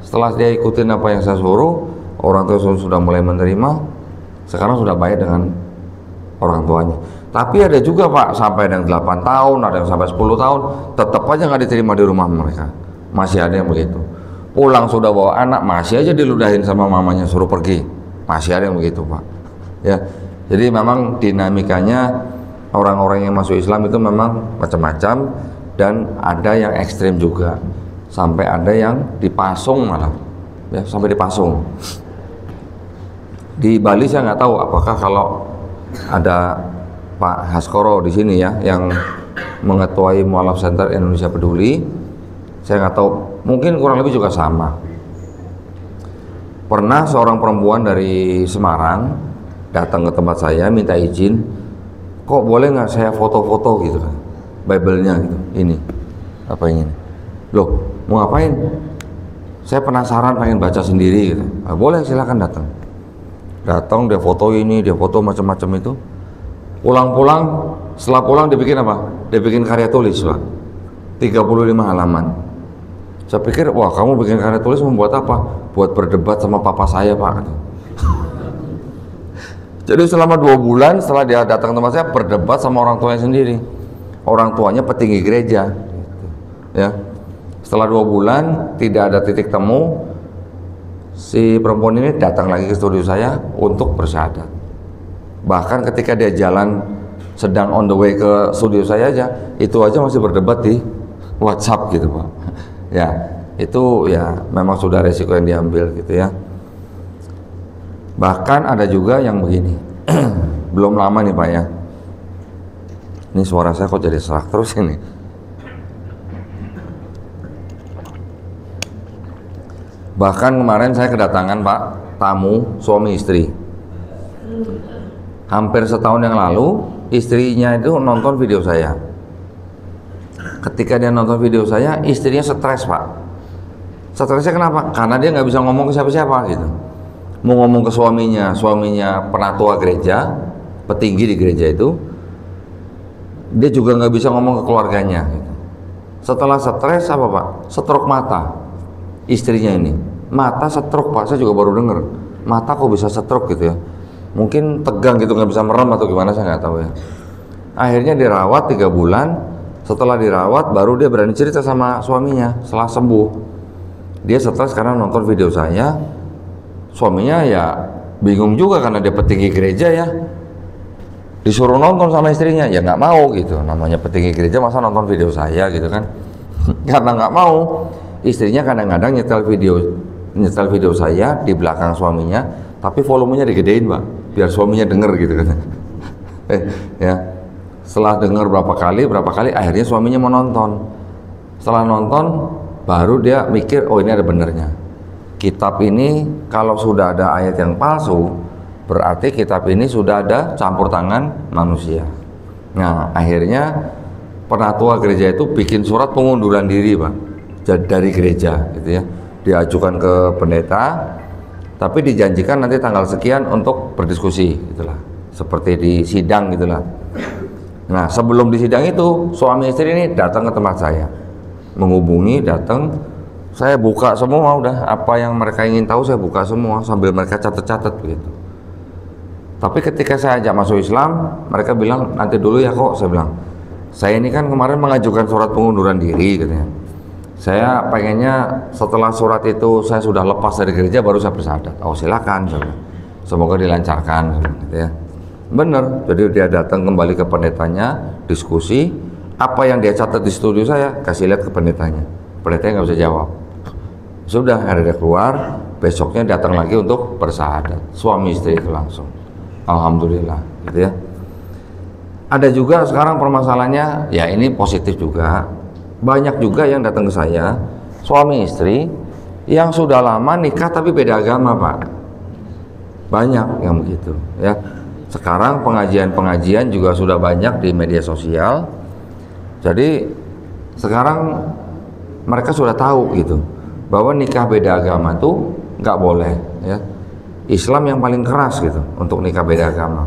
Setelah dia ikutin apa yang saya suruh, orang tua sudah mulai menerima. Sekarang sudah baik dengan orang tuanya. Tapi ada juga Pak, sampai yang 8 tahun, ada yang sampai 10 tahun, tetap aja nggak diterima di rumah mereka. Masih ada yang begitu. Pulang sudah bawa anak, masih aja diludahin sama mamanya, suruh pergi. Masih ada yang begitu Pak. Ya, jadi memang dinamikanya orang-orang yang masuk Islam itu memang macam-macam, dan ada yang ekstrim juga. Sampai ada yang dipasung malah, ya sampai dipasung. Di Bali saya nggak tahu apakah kalau ada Pak Haskoro di sini ya yang mengetuai Mualaf Center Indonesia Peduli, saya nggak tahu, mungkin kurang lebih juga sama. Pernah seorang perempuan dari Semarang datang ke tempat saya minta izin, kok boleh nggak saya foto-foto gitu kan, Bible-nya gitu, ini apa ini, loh mau ngapain? Saya penasaran pengen baca sendiri gitu. Nah, boleh silakan datang. Datang dia foto ini, dia foto macam-macam itu. Pulang-pulang, setelah pulang dia bikin apa? Dia bikin karya tulis Pak, 35 halaman. Saya pikir, wah kamu bikin karya tulis membuat apa? Buat berdebat sama papa saya Pak. Jadi selama 2 bulan setelah dia datang ke tempat saya, berdebat sama orang tuanya sendiri. Orang tuanya petinggi gereja, ya. Setelah 2 bulan tidak ada titik temu, si perempuan ini datang lagi ke studio saya untuk bersyahadat. Bahkan ketika dia jalan sedang on the way ke studio saya aja, itu aja masih berdebat di WhatsApp gitu Pak. Ya, itu ya memang sudah resiko yang diambil gitu ya. Bahkan ada juga yang begini, belum lama nih Pak ya. Ini suara saya kok jadi serak terus ini. Bahkan kemarin saya kedatangan Pak tamu suami istri. Hampir setahun yang lalu istrinya itu nonton video saya. Ketika dia nonton video saya, istrinya stres Pak. Stresnya kenapa? Karena dia nggak bisa ngomong ke siapa-siapa gitu. Mau ngomong ke suaminya penatua gereja, petinggi di gereja itu, dia juga nggak bisa ngomong ke keluarganya gitu. Setelah stres apa Pak? Stroke mata. Istrinya ini mata stroke Pak, saya juga baru dengar mata kok bisa stroke gitu ya, mungkin tegang gitu nggak bisa merem atau gimana saya nggak tahu ya. Akhirnya dirawat 3 bulan, setelah dirawat baru dia berani cerita sama suaminya setelah sembuh. Dia stres karena nonton video saya. Suaminya ya bingung juga karena dia petinggi gereja ya, disuruh nonton sama istrinya ya nggak mau gitu, namanya petinggi gereja masa nonton video saya gitu kan. Karena nggak mau, istrinya kadang-kadang nyetel video saya di belakang suaminya, tapi volumenya digedein Pak, biar suaminya denger gitu kan. Ya, setelah denger berapa kali, akhirnya suaminya mau nonton. Setelah nonton, baru dia mikir, oh ini ada benernya. Kitab ini kalau sudah ada ayat yang palsu, berarti kitab ini sudah ada campur tangan manusia. Nah, akhirnya penatua gereja itu bikin surat pengunduran diri Pak, dari gereja gitu ya, diajukan ke pendeta, tapi dijanjikan nanti tanggal sekian untuk berdiskusi gitulah, seperti di sidang gitulah. Nah, sebelum di sidang itu suami istri ini datang ke tempat saya, menghubungi, datang, saya buka semua udah apa yang mereka ingin tahu, saya buka semua sambil mereka catat-catat begitu. Tapi ketika saya ajak masuk Islam, mereka bilang nanti dulu ya kok. Saya bilang, saya ini kan kemarin mengajukan surat pengunduran diri katanya. Saya pengennya setelah surat itu saya sudah lepas dari gereja baru saya bersyahadat. Oh silakan, semoga dilancarkan gitu ya. Bener, jadi dia datang kembali ke pendetanya, diskusi, apa yang dia catat di studio saya kasih lihat ke pendetanya. Pendetanya nggak bisa jawab. Sudah hari dia keluar, besoknya datang lagi untuk bersyahadat. Suami istri itu langsung. Alhamdulillah, gitu ya. Ada juga sekarang permasalahannya, ya ini positif juga. Banyak juga yang datang ke saya, suami istri yang sudah lama nikah tapi beda agama Pak. Banyak yang begitu ya. Sekarang pengajian-pengajian juga sudah banyak di media sosial. Jadi sekarang mereka sudah tahu gitu bahwa nikah beda agama itu nggak boleh ya. Islam yang paling keras gitu untuk nikah beda agama.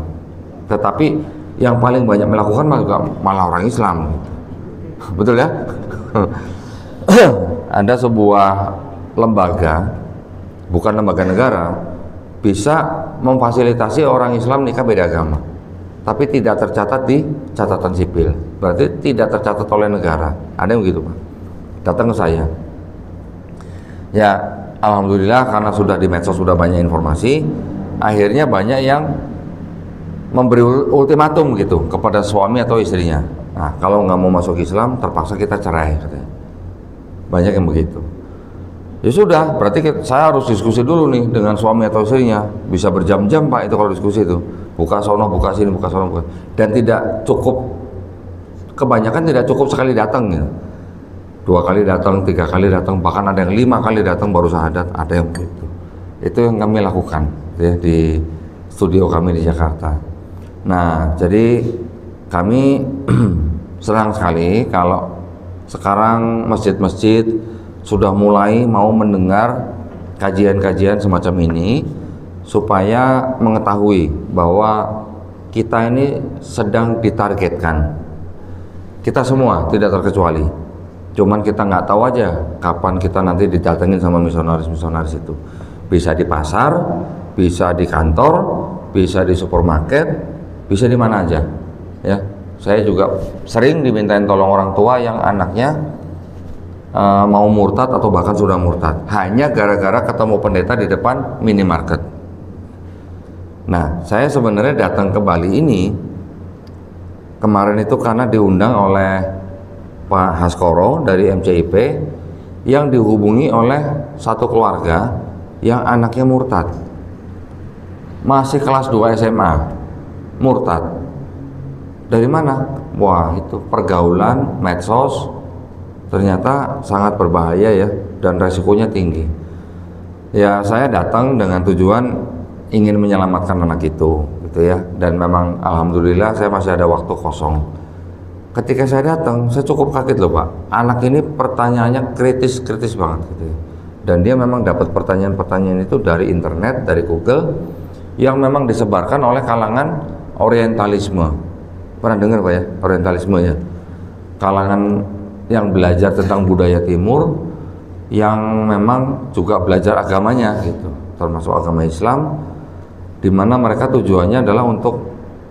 Tetapi yang paling banyak melakukan malah orang Islam gitu. Betul ya? Ada sebuah lembaga, bukan lembaga negara, bisa memfasilitasi orang Islam nikah beda agama, tapi tidak tercatat di catatan sipil. Berarti tidak tercatat oleh negara. Ada yang begitu Pak. Datang ke saya. Ya, alhamdulillah karena sudah di medsos sudah banyak informasi, akhirnya banyak yang memberi ultimatum gitu kepada suami atau istrinya. Nah, kalau nggak mau masuk Islam, terpaksa kita cerai katanya. Banyak yang begitu. Ya sudah, berarti saya harus diskusi dulu nih dengan suami atau istrinya. Bisa berjam-jam Pak itu kalau diskusi itu. Buka sono, buka sini, buka sono, buka. Dan tidak cukup, kebanyakan tidak cukup sekali datang ya. 2 kali datang, 3 kali datang, bahkan ada yang 5 kali datang baru syahadat, ada yang begitu. Itu yang kami lakukan ya, di studio kami di Jakarta. Nah, jadi kami senang sekali kalau sekarang masjid-masjid sudah mulai mau mendengar kajian-kajian semacam ini supaya mengetahui bahwa kita ini sedang ditargetkan. Kita semua tidak terkecuali. Cuman kita nggak tahu aja kapan kita nanti didatengin sama misionaris-misionaris itu. Bisa di pasar, bisa di kantor, bisa di supermarket, bisa di mana aja. Ya, saya juga sering dimintain tolong orang tua yang anaknya mau murtad atau bahkan sudah murtad hanya gara-gara ketemu pendeta di depan minimarket. Nah, saya sebenarnya datang ke Bali ini kemarin itu karena diundang oleh Pak Haskoro dari MCIP yang dihubungi oleh satu keluarga yang anaknya murtad, masih kelas 2 SMA, murtad. Dari mana? Wah, itu pergaulan medsos ternyata sangat berbahaya ya, dan resikonya tinggi. Ya, saya datang dengan tujuan ingin menyelamatkan anak itu, gitu ya. Dan memang alhamdulillah saya masih ada waktu kosong. Ketika saya datang, saya cukup kaget loh Pak. Anak ini pertanyaannya kritis banget, gitu ya. Dan dia memang dapat pertanyaan-pertanyaan itu dari internet, dari Google, yang memang disebarkan oleh kalangan orientalisme. Pernah dengar Pak ya, orientalisme ya? Kalangan yang belajar tentang budaya timur, yang memang juga belajar agamanya gitu, termasuk agama Islam, di mana mereka tujuannya adalah untuk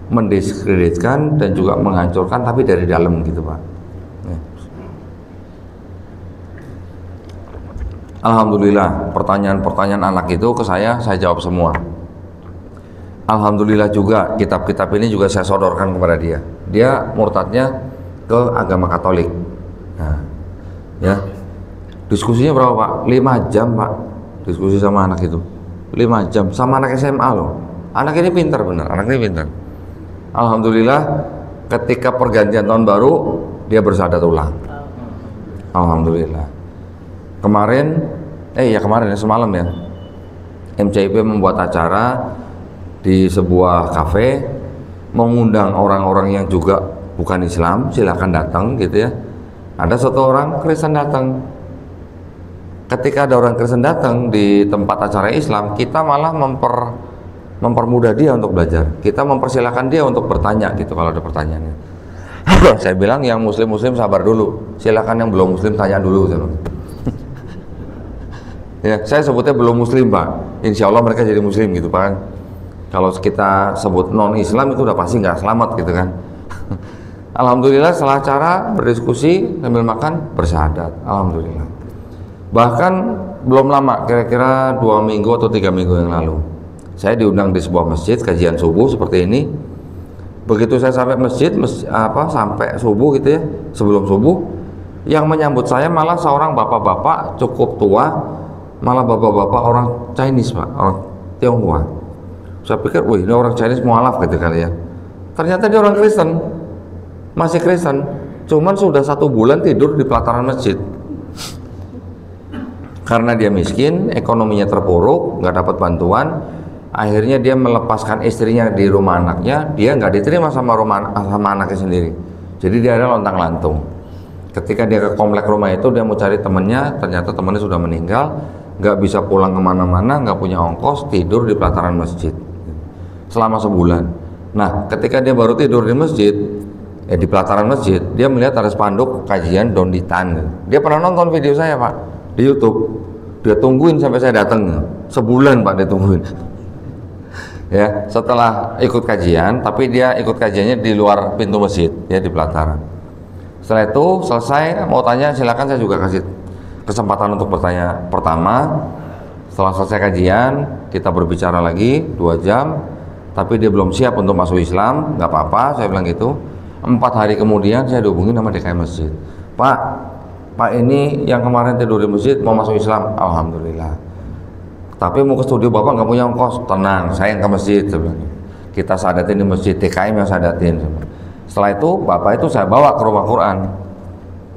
mendiskreditkan dan juga menghancurkan, tapi dari dalam gitu Pak. Ya. Alhamdulillah pertanyaan-pertanyaan anak itu ke saya jawab semua. Alhamdulillah juga kitab-kitab ini juga saya sodorkan kepada dia. Dia murtadnya ke agama Katolik. Nah, ya, diskusinya berapa Pak? 5 jam Pak, diskusi sama anak itu. 5 jam sama anak SMA loh. Anak ini pintar bener, anak ini pintar. Alhamdulillah ketika pergantian tahun baru dia bersyahadat ulang. Alhamdulillah. Kemarin semalam ya, MCIP membuat acara di sebuah kafe, mengundang orang-orang yang juga bukan Islam, silakan datang gitu ya. Ada satu orang Kristen datang. Ketika ada orang Kristen datang di tempat acara Islam, kita malah mempermudah dia untuk belajar. Kita mempersilahkan dia untuk bertanya gitu kalau ada pertanyaannya. Saya bilang yang muslim sabar dulu, silakan yang belum muslim tanya dulu. Ya, saya sebutnya belum muslim Pak. Insya Allah mereka jadi muslim gitu Pak. Kalau kita sebut non Islam itu udah pasti nggak selamat gitu kan. Alhamdulillah setelah acara berdiskusi sambil makan bersyahadat. Alhamdulillah. Bahkan belum lama, kira-kira 2 minggu atau 3 minggu yang lalu, saya diundang di sebuah masjid kajian subuh seperti ini. Begitu saya sampai masjid, sampai subuh gitu ya, sebelum subuh, yang menyambut saya malah seorang bapak-bapak cukup tua, malah bapak-bapak orang Chinese Pak, orang Tionghoa. Saya pikir, wih ini orang Chinese mualaf gitu kali ya. Ternyata dia orang Kristen, masih Kristen, cuman sudah 1 bulan tidur di pelataran masjid. Karena dia miskin, ekonominya terpuruk, nggak dapat bantuan, akhirnya dia melepaskan istrinya di rumah anaknya, dia nggak diterima sama anaknya sendiri. Jadi dia ada lontang-lantung. Ketika dia ke komplek rumah itu, dia mau cari temennya, ternyata temennya sudah meninggal, nggak bisa pulang kemana-mana, nggak punya ongkos, tidur di pelataran masjid selama sebulan. Nah, ketika dia baru tidur di masjid, di pelataran masjid, dia melihat ada spanduk kajian Donditan. Dia pernah nonton video saya Pak di YouTube. Dia tungguin sampai saya datang, sebulan Pak dia tungguin. Ya, setelah ikut kajian, tapi dia ikut kajiannya di luar pintu masjid, ya di pelataran. Setelah itu selesai, mau tanya silakan, saya juga kasih kesempatan untuk bertanya. Pertama, setelah selesai kajian, kita berbicara lagi 2 jam, tapi dia belum siap untuk masuk Islam, nggak apa-apa, saya bilang gitu. 4 hari kemudian saya dihubungin sama DKM masjid. Pak ini yang kemarin tidur di masjid mau masuk Islam, alhamdulillah. Tapi mau ke studio Bapak nggak punya ongkos, tenang, saya yang ke masjid. Kita sadatin di masjid, DKM yang sadatin. Setelah itu Bapak itu saya bawa ke rumah Quran.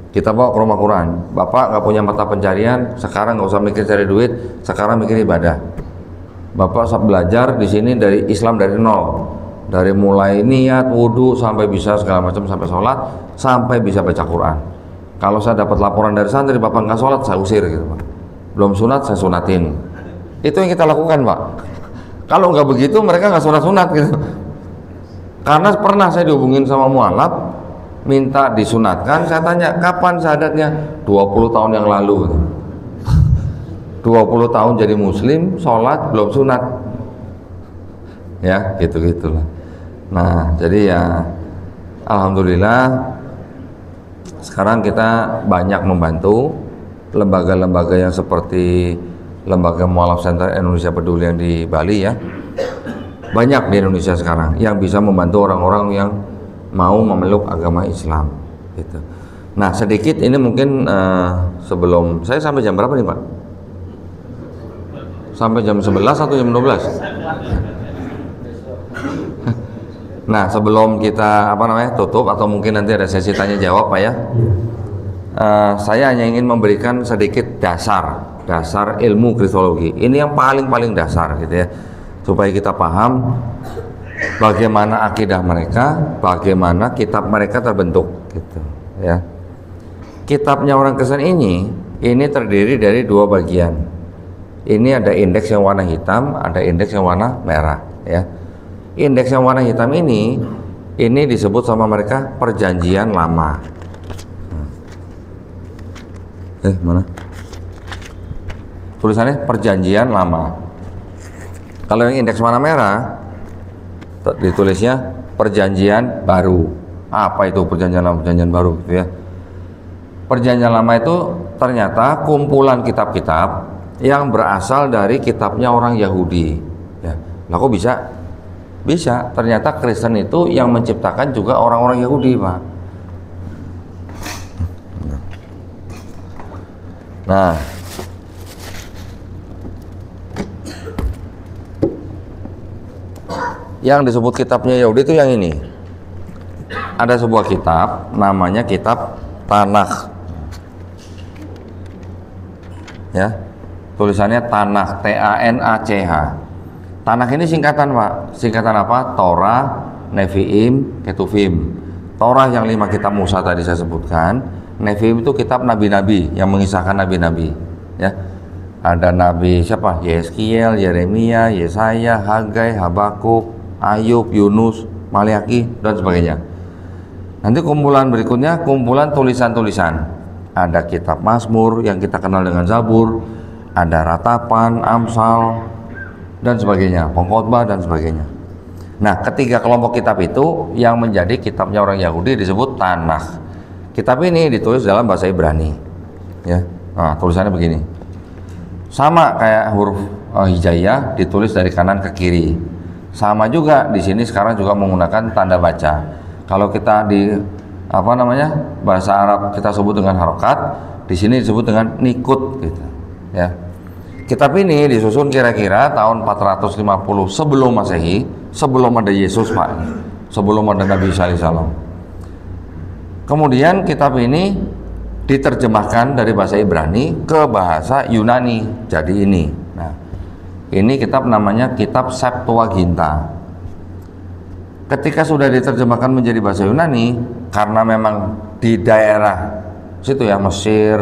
Kita bawa ke rumah Quran. Bapak nggak punya mata pencarian, sekarang nggak usah mikir cari duit, sekarang mikir ibadah. Bapak belajar di sini dari Islam dari nol, dari mulai niat, wudhu sampai bisa segala macam, sampai sholat, sampai bisa baca Quran. Kalau saya dapat laporan dari santri Bapak nggak sholat, saya usir gitu Pak. Belum sunat, saya sunatin. Itu yang kita lakukan Pak. Kalau nggak begitu mereka nggak sunat-sunat gitu. Karena pernah saya dihubungin sama mualaf minta disunatkan, saya tanya kapan syahadatnya, 20 tahun yang lalu. 20 tahun jadi muslim, sholat belum sunat. Ya gitu-gitulah. Nah jadi ya alhamdulillah sekarang kita banyak membantu lembaga-lembaga yang seperti Lembaga Mualaf Center Indonesia Peduli yang di Bali ya, banyak di Indonesia sekarang yang bisa membantu orang-orang yang mau memeluk agama Islam gitu. Nah sedikit ini mungkin sebelum saya sampai jam berapa nih Pak? Sampai jam 11 atau jam 12? Nah sebelum kita tutup atau mungkin nanti ada sesi tanya jawab Pak ya, saya hanya ingin memberikan sedikit dasar ilmu kristologi. Ini yang paling dasar gitu ya, supaya kita paham bagaimana akidah mereka, bagaimana kitab mereka terbentuk gitu ya. Kitabnya orang Kristen ini terdiri dari dua bagian. Ini ada indeks yang warna hitam, ada indeks yang warna merah ya. Indeks yang warna hitam ini disebut sama mereka Perjanjian Lama. Mana? Tulisannya Perjanjian Lama. Kalau yang indeks warna merah ditulisnya Perjanjian Baru. Apa itu Perjanjian Lama, Perjanjian Baru gitu ya. Perjanjian Lama itu ternyata kumpulan kitab-kitab yang berasal dari kitabnya orang Yahudi ya. Lah kok bisa? Bisa, ternyata Kristen itu yang menciptakan juga orang-orang Yahudi Pak. Nah yang disebut kitabnya Yahudi itu yang ini. Ada sebuah kitab namanya kitab Tanakh ya, tulisannya Tanakh, T-A-N-A-C-H. Tanakh ini singkatan Pak, singkatan apa? Torah, Nevi'im, Ketuvim. Torah yang 5 kitab Musa tadi saya sebutkan, Nevi'im itu kitab nabi-nabi yang mengisahkan nabi-nabi ya. Ada nabi siapa? Yeskiel, Yeremia, Yesaya, Hagai, Habakuk, Ayub, Yunus, Maliaki dan sebagainya. Nanti kumpulan berikutnya kumpulan tulisan-tulisan. Ada kitab Mazmur yang kita kenal dengan Zabur, ada Ratapan, Amsal dan sebagainya, Pengkhotbah dan sebagainya. Nah, ketiga kelompok kitab itu yang menjadi kitabnya orang Yahudi disebut Tanakh. Kitab ini ditulis dalam bahasa Ibrani. Ya. Nah, tulisannya begini. Sama kayak huruf hijaiyah ditulis dari kanan ke kiri. Sama juga di sini sekarang juga menggunakan tanda baca. Kalau kita di bahasa Arab kita sebut dengan harokat, di sini disebut dengan nikut gitu ya. Kitab ini disusun kira-kira tahun 450 sebelum Masehi, sebelum ada Yesus Pak, sebelum ada Nabi Isa alaihissalam. Kemudian kitab ini diterjemahkan dari bahasa Ibrani ke bahasa Yunani jadi ini. Nah, ini kitab namanya kitab Septuaginta. Ketika sudah diterjemahkan menjadi bahasa Yunani, karena memang di daerah situ ya, Mesir,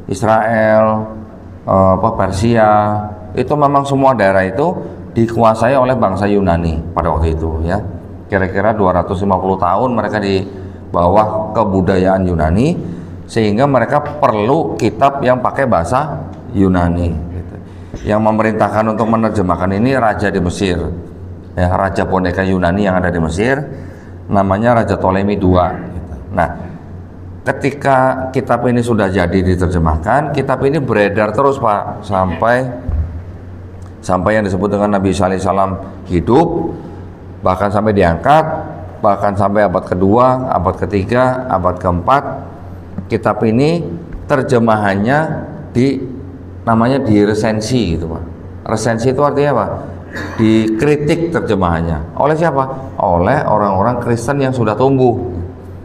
Israel, Persia, itu memang semua daerah itu dikuasai oleh bangsa Yunani pada waktu itu ya. Kira-kira 250 tahun mereka di bawah kebudayaan Yunani, sehingga mereka perlu kitab yang pakai bahasa Yunani gitu. Yang memerintahkan untuk menerjemahkan ini raja di Mesir ya, raja boneka Yunani yang ada di Mesir, namanya Raja Ptolemy II gitu. Nah, ketika kitab ini sudah jadi diterjemahkan, kitab ini beredar terus Pak sampai yang disebut dengan Nabi Isa alaihissalam hidup, bahkan sampai diangkat, bahkan sampai abad kedua, abad ketiga, abad keempat. Kitab ini terjemahannya namanya diresensi gitu Pak. Resensi itu artinya apa? Dikritik terjemahannya. Oleh siapa? Oleh orang-orang Kristen yang sudah tumbuh,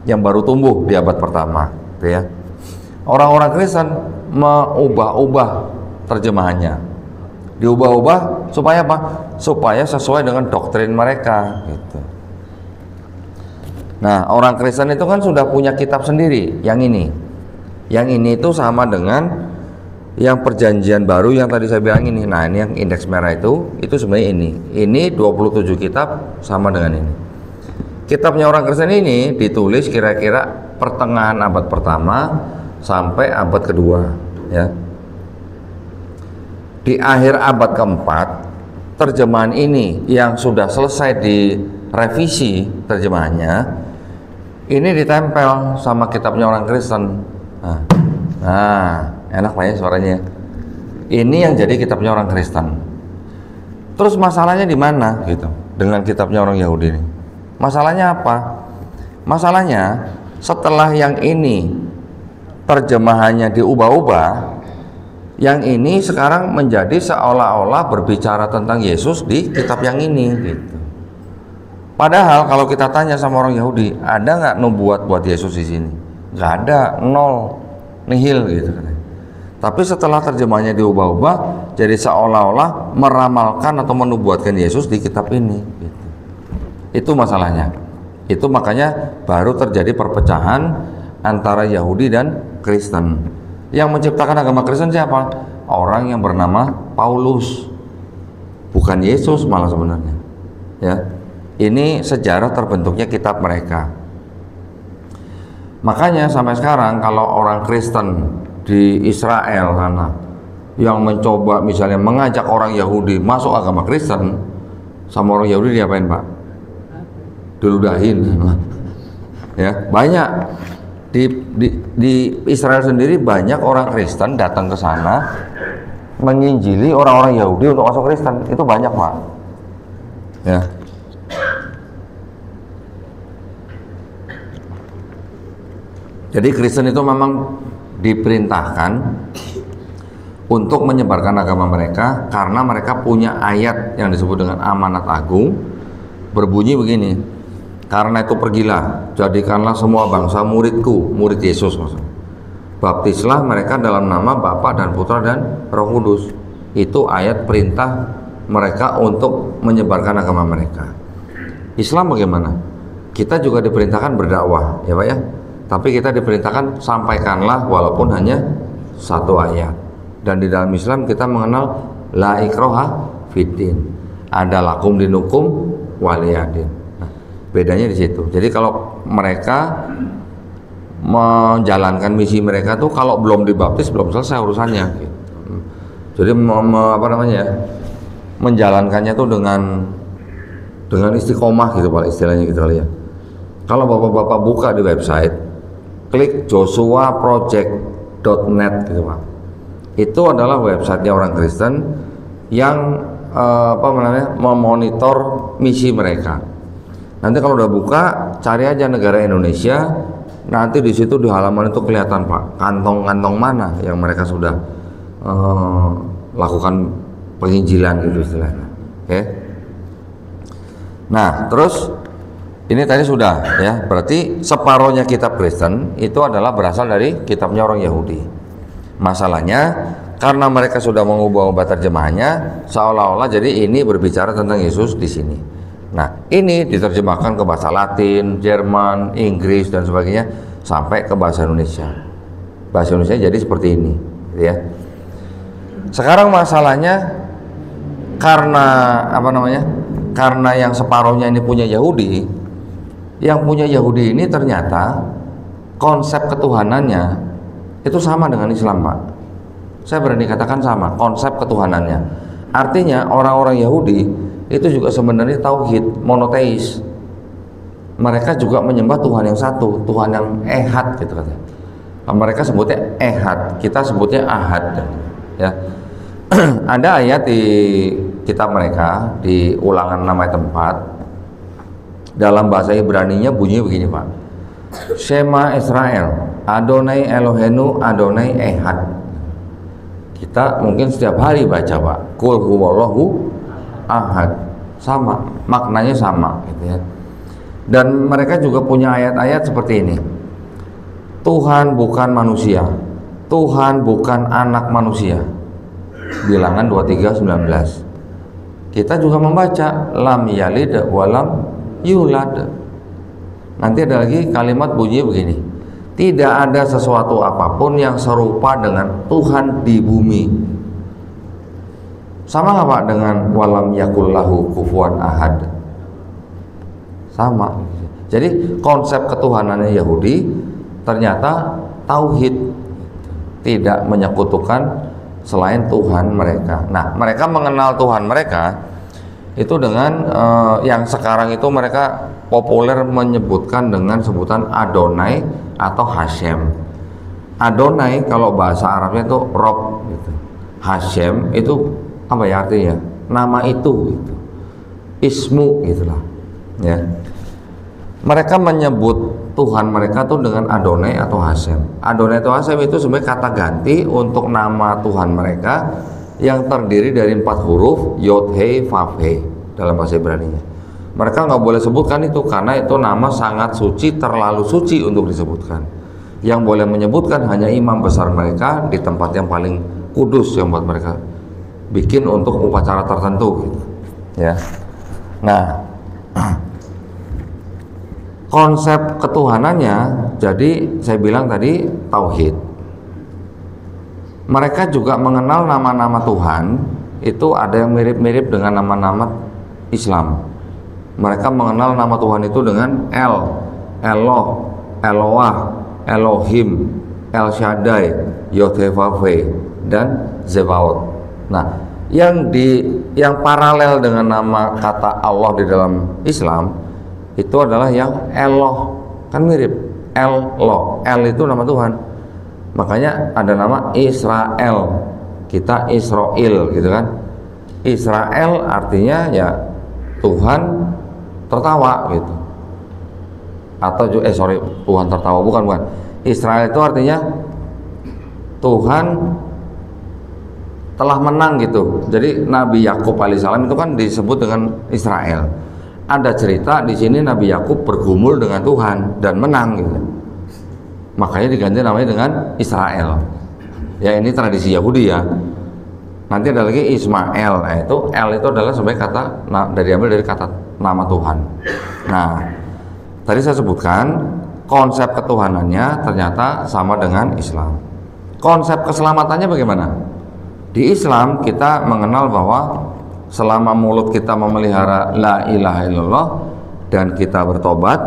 yang baru tumbuh di abad pertama gitu ya. Orang-orang Kristen mengubah-ubah terjemahannya, diubah-ubah supaya apa? Supaya sesuai dengan doktrin mereka gitu. Nah, orang Kristen itu kan sudah punya kitab sendiri. Yang ini itu sama dengan yang Perjanjian Baru yang tadi saya bilang ini. Nah, ini yang indeks merah itu sebenarnya ini 27 kitab sama dengan ini. Kitabnya orang Kristen ini ditulis kira-kira pertengahan abad pertama sampai abad kedua ya. Di akhir abad keempat, terjemahan ini yang sudah selesai direvisi terjemahannya, ini ditempel sama kitabnya orang Kristen. Nah, enak Pak ya suaranya. Ini yang jadi kitabnya orang Kristen. Terus masalahnya di mana gitu dengan kitabnya orang Yahudi ini? Masalahnya apa? Masalahnya setelah yang ini terjemahannya diubah-ubah, yang ini sekarang menjadi seolah-olah berbicara tentang Yesus di kitab yang ini gitu. Padahal kalau kita tanya sama orang Yahudi, ada nggak nubuat buat Yesus di sini? Nggak ada, nol, nihil gitu. Tapi setelah terjemahnya diubah-ubah, jadi seolah-olah meramalkan atau menubuatkan Yesus di kitab ini. Gitu. Itu masalahnya. Itu makanya baru terjadi perpecahan antara Yahudi dan Kristen. Yang menciptakan agama Kristen siapa? Orang yang bernama Paulus, bukan Yesus malah sebenarnya. Ya. Ini sejarah terbentuknya kitab mereka. Makanya sampai sekarang kalau orang Kristen di Israel sana yang mencoba misalnya mengajak orang Yahudi masuk agama Kristen, sama orang Yahudi diapain Pak? Diludahin. Ya, banyak di Israel sendiri banyak orang Kristen datang ke sana menginjili orang-orang Yahudi untuk masuk Kristen. Itu banyak Pak. Ya. Jadi Kristen itu memang diperintahkan untuk menyebarkan agama mereka karena mereka punya ayat yang disebut dengan amanat agung, berbunyi begini, karena itu pergilah, jadikanlah semua bangsa muridku, murid Yesus maksudnya. Baptislah mereka dalam nama Bapa dan Putra dan Roh Kudus. Itu ayat perintah mereka untuk menyebarkan agama mereka. Islam bagaimana? Kita juga diperintahkan berdakwah, ya Pak ya. Tapi kita diperintahkan sampaikanlah walaupun hanya satu ayat. Dan di dalam Islam kita mengenal la ikraha fiddin. Ada lakum dinukum waliyadin. Nah, bedanya di situ. Jadi kalau mereka menjalankan misi mereka tuh kalau belum dibaptis belum selesai urusannya. Gitu. Jadi apa namanya? Menjalankannya tuh dengan istiqomah gitu Pak istilahnya gitu kali ya. Kalau Bapak-bapak buka di website klik joshuaproject.net gitu Pak. Itu adalah websitenya orang Kristen yang memonitor misi mereka. Nanti kalau udah buka, cari aja negara Indonesia. Nanti di situ di halaman itu kelihatan Pak, kantong-kantong mana yang mereka sudah lakukan penginjilan gitu istilahnya. Oke. Nah, terus ini tadi sudah ya, berarti separohnya kitab Kristen itu adalah berasal dari kitabnya orang Yahudi. Masalahnya karena mereka sudah mengubah-ubah terjemahannya, seolah-olah jadi ini berbicara tentang Yesus di sini. Nah, ini diterjemahkan ke bahasa Latin, Jerman, Inggris dan sebagainya sampai ke bahasa Indonesia. Bahasa Indonesia jadi seperti ini, gitu ya. Sekarang masalahnya karena apa namanya? Karena yang separohnya ini punya Yahudi. Yang punya Yahudi ini ternyata konsep ketuhanannya itu sama dengan Islam Pak. Saya berani katakan sama konsep ketuhanannya. Artinya orang-orang Yahudi itu juga sebenarnya tauhid, monoteis. Mereka juga menyembah Tuhan yang satu, Tuhan yang ehad gitu katanya. Mereka sebutnya ehad, kita sebutnya ahad. Ya. Ada ayat di kitab mereka di Ulangan Namanya Tempat. Dalam bahasa Ibrani-nya bunyi begini Pak. Shema Israel, Adonai Elohenu, Adonai Ehad. Kita mungkin setiap hari baca Pak. Kul huwallahu ahad. Sama, maknanya sama gitu ya. Dan mereka juga punya ayat-ayat seperti ini. Tuhan bukan manusia. Tuhan bukan anak manusia. Bilangan 23:19. Kita juga membaca lam yalid walam yulad. Nanti ada lagi kalimat bunyi begini, tidak ada sesuatu apapun yang serupa dengan Tuhan di bumi. Sama nggak Pak dengan walam yakullahu kufuwan ahad? Sama. Jadi konsep ketuhanannya Yahudi ternyata tauhid, tidak menyekutukan selain Tuhan mereka. Nah, mereka mengenal Tuhan mereka itu dengan yang sekarang itu mereka populer menyebutkan dengan sebutan Adonai atau Hashem. Adonai kalau bahasa Arabnya itu Rob gitu. Hashem itu apa ya artinya? Nama itu gitu. Ismu gitulah. Ya. Mereka menyebut Tuhan mereka tuh dengan Adonai atau Hashem. Adonai atau Hashem itu sebenarnya kata ganti untuk nama Tuhan mereka yang terdiri dari 4 huruf Yod Hei Vav Hei dalam bahasa Ibrani-nya. Mereka nggak boleh sebutkan itu karena itu nama sangat suci, terlalu suci untuk disebutkan. Yang boleh menyebutkan hanya imam besar mereka di tempat yang paling kudus yang buat mereka bikin untuk upacara tertentu gitu. Ya. Nah, konsep ketuhanannya, jadi saya bilang tadi tauhid. Mereka juga mengenal nama-nama Tuhan itu ada yang mirip-mirip dengan nama-nama Islam. Mereka mengenal nama Tuhan itu dengan El, Eloh, Eloah, Elohim, El Shaddai, Yod-Heh-Vav-Heh, dan Zebaot. Nah, yang paralel dengan nama kata Allah di dalam Islam itu adalah yang Eloh, kan mirip Eloh, El itu nama Tuhan. Makanya ada nama Israel, kita Israel gitu kan. Israel artinya ya Tuhan tertawa gitu. Atau Tuhan tertawa, bukan. Israel itu artinya Tuhan telah menang gitu. Jadi Nabi Yakub alaihissalam itu kan disebut dengan Israel. Ada cerita di sini Nabi Yakub bergumul dengan Tuhan dan menang gitu. Makanya diganti namanya dengan Israel. Ya ini tradisi Yahudi ya. Nanti ada lagi Ismail. Nah, itu El itu adalah sebagai kata diambil dari kata nama Tuhan. Nah, tadi saya sebutkan konsep ketuhanannya ternyata sama dengan Islam. Konsep keselamatannya bagaimana? Di Islam kita mengenal bahwa selama mulut kita memelihara la ilaha illallah dan kita bertobat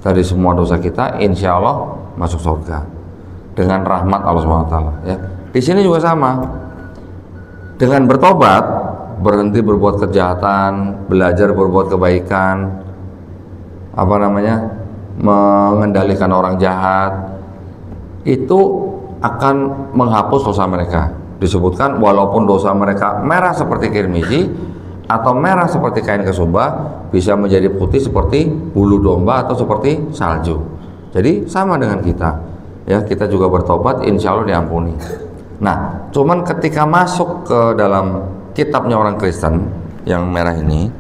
dari semua dosa kita, insya Allah masuk surga dengan rahmat Allah SWT. Ya. Di sini juga sama. Dengan bertobat, berhenti berbuat kejahatan, belajar berbuat kebaikan, mengendalikan orang jahat, itu akan menghapus dosa mereka. Disebutkan walaupun dosa mereka merah seperti kirmizi atau merah seperti kain kesumba, bisa menjadi putih seperti bulu domba atau seperti salju. Jadi sama dengan kita, ya kita juga bertobat, insya Allah diampuni. Nah, cuman ketika masuk ke dalam kitabnya orang Kristen yang merah ini,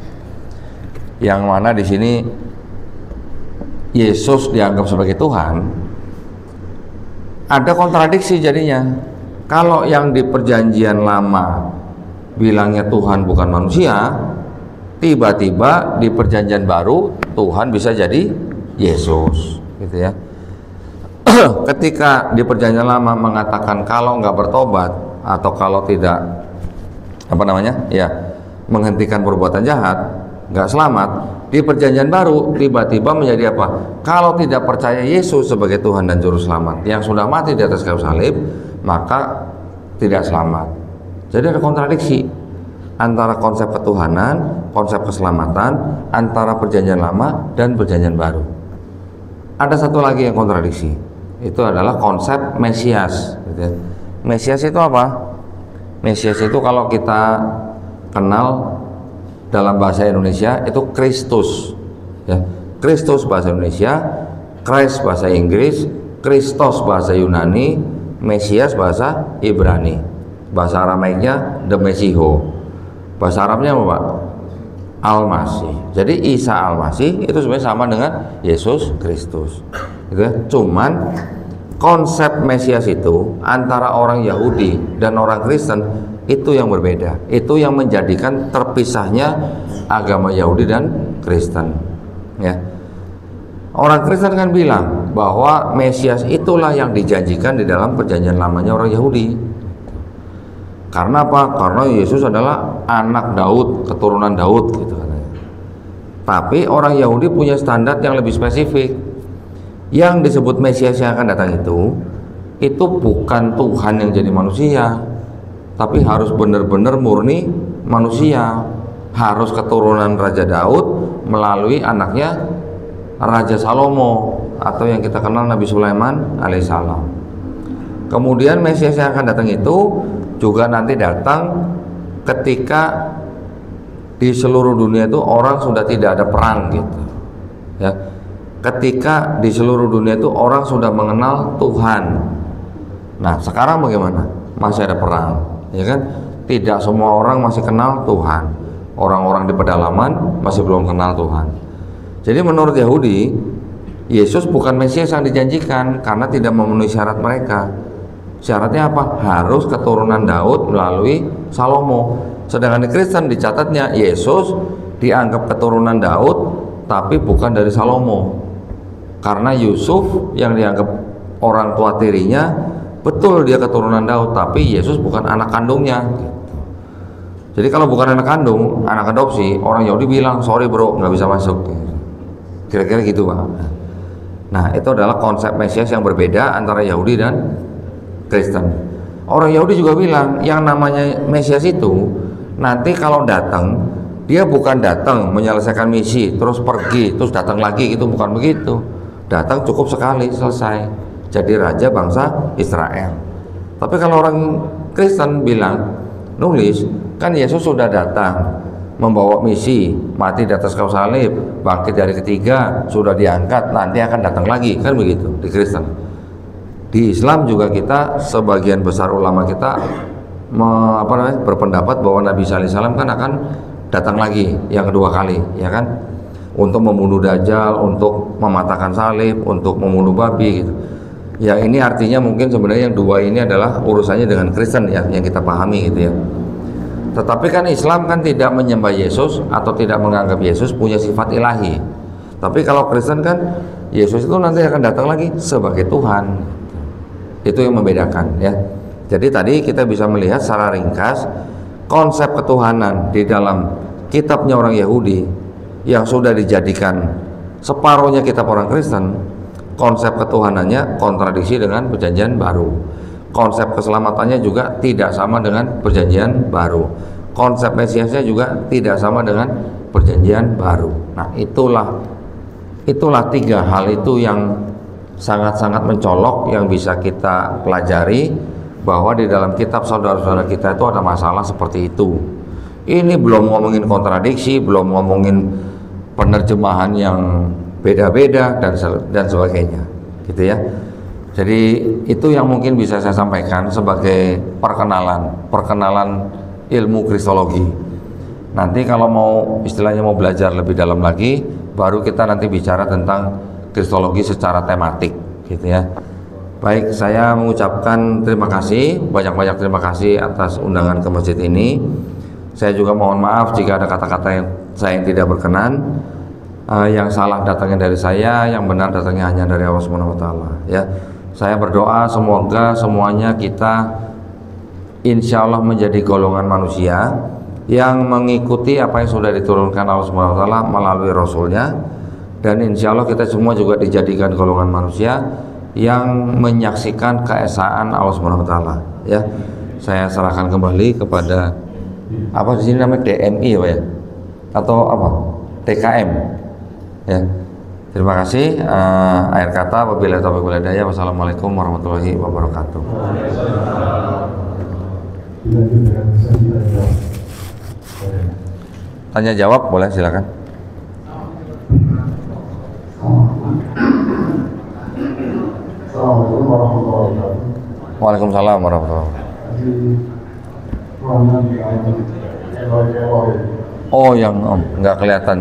yang mana di sini Yesus dianggap sebagai Tuhan, ada kontradiksi jadinya. Kalau yang di perjanjian lama bilangnya Tuhan bukan manusia, tiba-tiba di perjanjian baru Tuhan bisa jadi Yesus, gitu ya. Ketika di perjanjian lama mengatakan kalau nggak bertobat atau kalau tidak menghentikan perbuatan jahat, nggak selamat, di perjanjian baru tiba-tiba menjadi apa? Kalau tidak percaya Yesus sebagai Tuhan dan Juru Selamat yang sudah mati di atas kayu salib, maka tidak selamat. Jadi ada kontradiksi antara konsep ketuhanan, konsep keselamatan antara perjanjian lama dan perjanjian baru. Ada satu lagi yang kontradiksi, itu adalah konsep Mesias. Mesias itu apa? Mesias itu kalau kita kenal dalam bahasa Indonesia itu Kristus, ya. Kristus bahasa Indonesia, Christ bahasa Inggris, Kristos bahasa Yunani, Mesias bahasa Ibrani. Bahasa Aramaiknya the Mesiho. Bahasa Arabnya apa, Pak? Al-Masih. Jadi Isa Al-Masih itu sebenarnya sama dengan Yesus Kristus. Gitu ya. Cuman konsep Mesias itu antara orang Yahudi dan orang Kristen itu yang berbeda. Itu yang menjadikan terpisahnya agama Yahudi dan Kristen. Ya. Orang Kristen kan bilang bahwa Mesias itulah yang dijanjikan di dalam perjanjian lamanya orang Yahudi. Karena apa? Karena Yesus adalah anak Daud, keturunan Daud gitu katanya. Tapi orang Yahudi punya standar yang lebih spesifik. Yang disebut Mesias yang akan datang itu bukan Tuhan yang jadi manusia, tapi harus benar-benar murni manusia. Harus keturunan Raja Daud melalui anaknya Raja Salomo atau yang kita kenal Nabi Sulaiman alaihissalam. Kemudian Mesias yang akan datang itu juga nanti datang ketika di seluruh dunia itu orang sudah tidak ada perang gitu. Ya. Ketika di seluruh dunia itu orang sudah mengenal Tuhan. Nah, sekarang bagaimana? Masih ada perang, ya kan? Tidak semua orang masih kenal Tuhan. Orang-orang di pedalaman masih belum kenal Tuhan. Jadi menurut Yahudi, Yesus bukan Mesias yang dijanjikan karena tidak memenuhi syarat mereka. Syaratnya apa? Harus keturunan Daud melalui Salomo. Sedangkan di Kristen dicatatnya Yesus dianggap keturunan Daud tapi bukan dari Salomo. Karena Yusuf yang dianggap orang tua tirinya betul dia keturunan Daud, tapi Yesus bukan anak kandungnya. Jadi kalau bukan anak kandung, anak adopsi, orang Yahudi bilang sorry bro, nggak bisa masuk. Kira-kira gitu Pak. Nah, itu adalah konsep Mesias yang berbeda antara Yahudi dan Kristen. Orang Yahudi juga bilang yang namanya Mesias itu nanti kalau datang, dia bukan datang menyelesaikan misi terus pergi terus datang lagi, itu bukan begitu. Datang cukup sekali selesai jadi raja bangsa Israel. Tapi kalau orang Kristen bilang, nulis kan Yesus sudah datang membawa misi, mati di atas kayu salib, bangkit dari ketiga, sudah diangkat, nanti akan datang lagi, kan begitu di Kristen. Di Islam juga kita, sebagian besar ulama kita berpendapat bahwa Nabi sallallahu alaihi wasallam kan akan datang lagi yang kedua kali, ya kan, untuk membunuh Dajjal, untuk mematahkan salib, untuk membunuh babi gitu. Ya ini artinya mungkin sebenarnya yang dua ini adalah urusannya dengan Kristen ya, yang kita pahami gitu ya. Tetapi kan Islam kan tidak menyembah Yesus atau tidak menganggap Yesus punya sifat ilahi. Tapi kalau Kristen kan Yesus itu nanti akan datang lagi sebagai Tuhan. Itu yang membedakan ya. Jadi tadi kita bisa melihat secara ringkas konsep ketuhanan di dalam kitabnya orang Yahudi yang sudah dijadikan separuhnya kitab orang Kristen. Konsep ketuhanannya kontradiksi dengan perjanjian baru. Konsep keselamatannya juga tidak sama dengan perjanjian baru. Konsep Mesiasnya juga tidak sama dengan perjanjian baru. Nah, itulah tiga hal itu yang sangat-sangat mencolok yang bisa kita pelajari, bahwa di dalam kitab saudara-saudara kita itu ada masalah seperti itu. Ini belum ngomongin kontradiksi, belum ngomongin penerjemahan yang beda-beda dan sebagainya, gitu ya. Jadi itu yang mungkin bisa saya sampaikan sebagai perkenalan ilmu kristologi. Nanti kalau mau istilahnya mau belajar lebih dalam lagi, baru kita nanti bicara tentang kristologi secara tematik, gitu ya. Baik, saya mengucapkan terima kasih, banyak-banyak terima kasih atas undangan ke masjid ini. Saya juga mohon maaf jika ada kata-kata yang saya tidak berkenan. Yang salah datangnya dari saya, yang benar datangnya hanya dari Allah Subhanahu wa taala, ya. Saya berdoa semoga semuanya kita insya Allah menjadi golongan manusia yang mengikuti apa yang sudah diturunkan Allah Subhanahu wa taala melalui Rasulnya, dan insya Allah kita semua juga dijadikan golongan manusia yang menyaksikan keesaan Allah Subhanahu wa taala, ya. Saya serahkan kembali kepada apa di sini namanya DMI ya Pak ya, atau apa TKM ya. Terima kasih. Akhir kata, wabillahi taufiq wal hidayah. Wassalamualaikum warahmatullahi wabarakatuh. Tanya jawab boleh, silakan. Assalamualaikum warahmatullahi wabarakatuh. Waalaikumsalam warahmatullahi wabarakatuh. Oh, yang nggak kelihatan.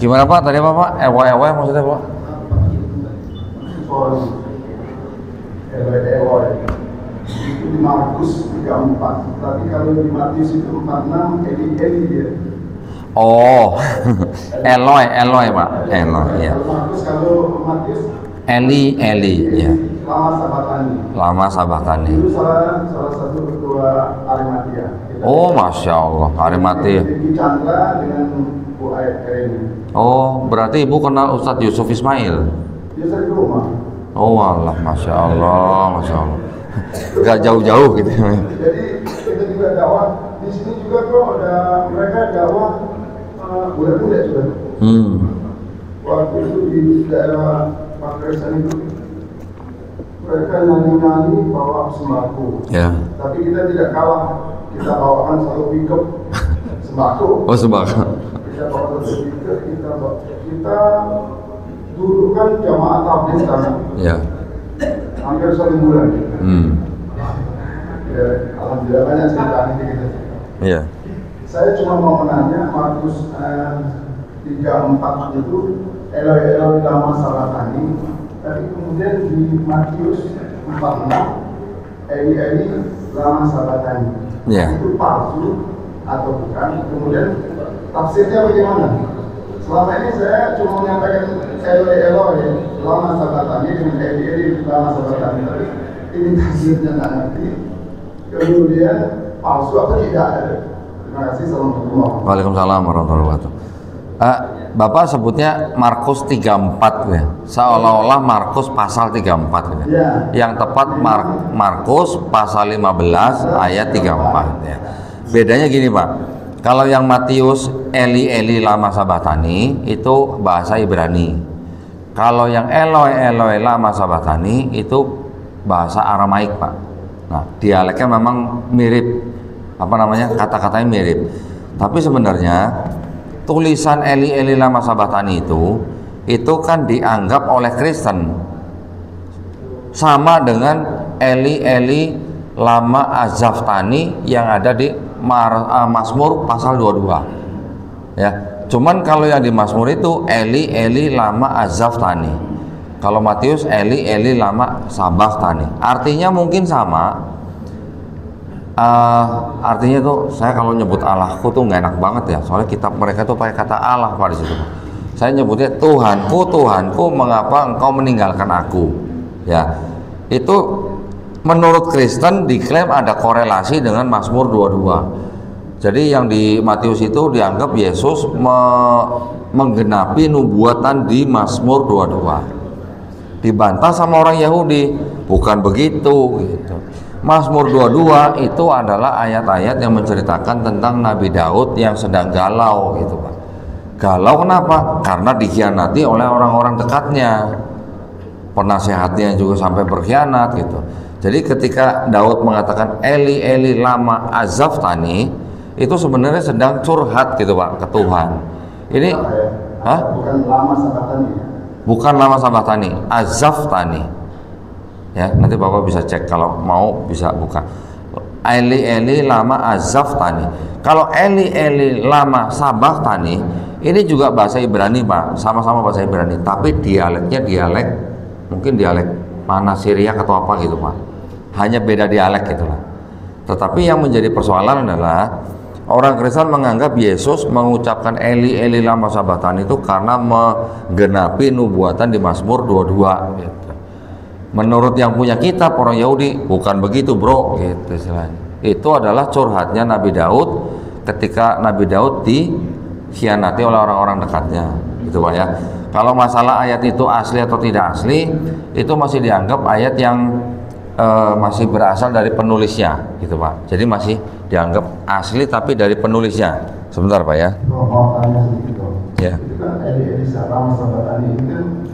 Gimana Pak? Tadi apa Pak? Ewa-ewa maksudnya Pak? Itu di Markus 34, tapi kalau di Matius itu 46, Eli dia. Oh, Eloi Pak, Eloi ya. Kalau Markus, kalau Matius Eli ya. Lama Sabatani. Itu salah satu ketua Arimatia. Oh, masya Allah, Arimatia. Di Chandra dengan Bu Ayat. Oh, berarti Ibu kenal Ustadz Yusuf Ismail? Dia sering di rumah. Oh, Allah, masya Allah. Gak jauh-jauh gitu. Jadi kita juga dakwah di sini juga kok ada mereka dakwah bulan-bulan juga. Waktu itu di daerah Pak Kristen itu mereka nyanyi-nyanyi bawa sembako. Ya. Tapi kita tidak kalah, kita bawakan satu pickup sembako. Oh, sembako. Kita bawa satu pickup, kita dulu kan jamaah tabligh sana. Ya. Hampir 1 bulan. Ya, alhamdulillah banyak cerita ini kita. Iya. Saya cuma mau menanya Markus 3:4 itu Eloi Eloi lama sabatani, tapi kemudian di Matius 4:6 Eli Eli lama sabatani. Iya. Itu palsu atau bukan? Kemudian tafsirnya bagaimana? Selama ini saya cuma menyampaikan Eloi Eloi lama sabatani dengan Eli Eli lama sabatani, tapi ini tafsirnya tidak ngerti. Kemudian palsu atau tidak? Terima kasih. Assalamualaikum. Waalaikumsalam warahmatullahi wabarakatuh. Bapak sebutnya Markus 3:4 ya. Seolah-olah Markus pasal 3:4 ya. Ya. Yang tepat Markus pasal 15 ayat 34 ya. Bedanya gini, Pak. Kalau yang Matius Eli Eli lama sabatani itu bahasa Ibrani. Kalau yang Eloi Eloi lama sabatani itu bahasa Aramaik, Pak. Nah, dialeknya memang mirip. Kata-katanya mirip. Tapi sebenarnya tulisan Eli Eli lama sabatani itu kan dianggap oleh Kristen sama dengan Eli Eli lama azaftani yang ada di Mazmur pasal 22 ya. Cuman kalau yang di Mazmur itu Eli Eli lama azaftani, kalau Matius Eli Eli lama sabachtani. Artinya mungkin sama. Artinya tuh saya kalau nyebut Allahku tuh nggak enak banget ya, soalnya kitab mereka tuh pakai kata Allah Pak di situ. Saya nyebutnya Tuhanku, Tuhanku, mengapa engkau meninggalkan aku? Ya, itu menurut Kristen diklaim ada korelasi dengan Mazmur 22. Jadi yang di Matius itu dianggap Yesus menggenapi nubuatan di Mazmur 22. Dibantah sama orang Yahudi, bukan begitu gitu. Mazmur 22 itu adalah ayat-ayat yang menceritakan tentang Nabi Daud yang sedang galau gitu, Pak. Galau kenapa? Karena dikhianati oleh orang-orang dekatnya. Penasehatnya juga sampai berkhianat gitu. Jadi ketika Daud mengatakan Eli Eli lama azaftani, itu sebenarnya sedang curhat gitu, Pak, ke Tuhan. Ini bukan lama sabatani. Bukan lama sabatani, azaftani. Ya, nanti Bapak bisa cek kalau mau, bisa buka. Eli Eli lama azaftani. Kalau Eli Eli lama sabachtani, ini juga bahasa Ibrani, Pak. Sama-sama bahasa Ibrani, tapi dialeknya mungkin dialek mana Syria atau apa gitu, Pak. Hanya beda dialek gitu lah. Tetapi yang menjadi persoalan adalah orang Kristen menganggap Yesus mengucapkan Eli Eli lama sabachtani itu karena menggenapi nubuatan di Mazmur 22 gitu. Menurut yang punya kitab orang Yahudi bukan begitu, bro, gitu istilahnya. Itu adalah curhatnya Nabi Daud ketika Nabi Daud dikhianati oleh orang-orang dekatnya, gitu, Pak ya. Kalau masalah ayat itu asli atau tidak asli, itu masih dianggap ayat yang masih berasal dari penulisnya, gitu, Pak. Jadi masih dianggap asli tapi dari penulisnya. Sebentar, Pak ya. Mau tanya sedikit dong. Ya. Itu kan Eli Eli lama sabatani itu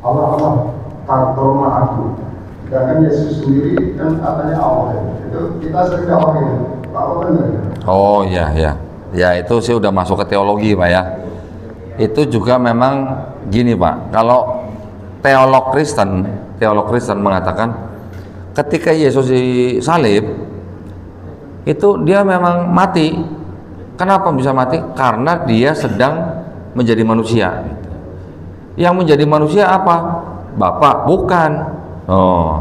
Allah kartoma aku. Sedangkan Yesus sendiri kan katanya Allah ya. Itu kita sering dakwah gitu. Allah benar ya? Oh iya ya. Ya itu sih udah masuk ke teologi, Pak ya. Itu juga memang gini, Pak. Kalau teolog Kristen mengatakan ketika Yesus disalib itu dia memang mati. Kenapa bisa mati? Karena dia sedang menjadi manusia. Yang menjadi manusia apa? Bapak, bukan. Oh,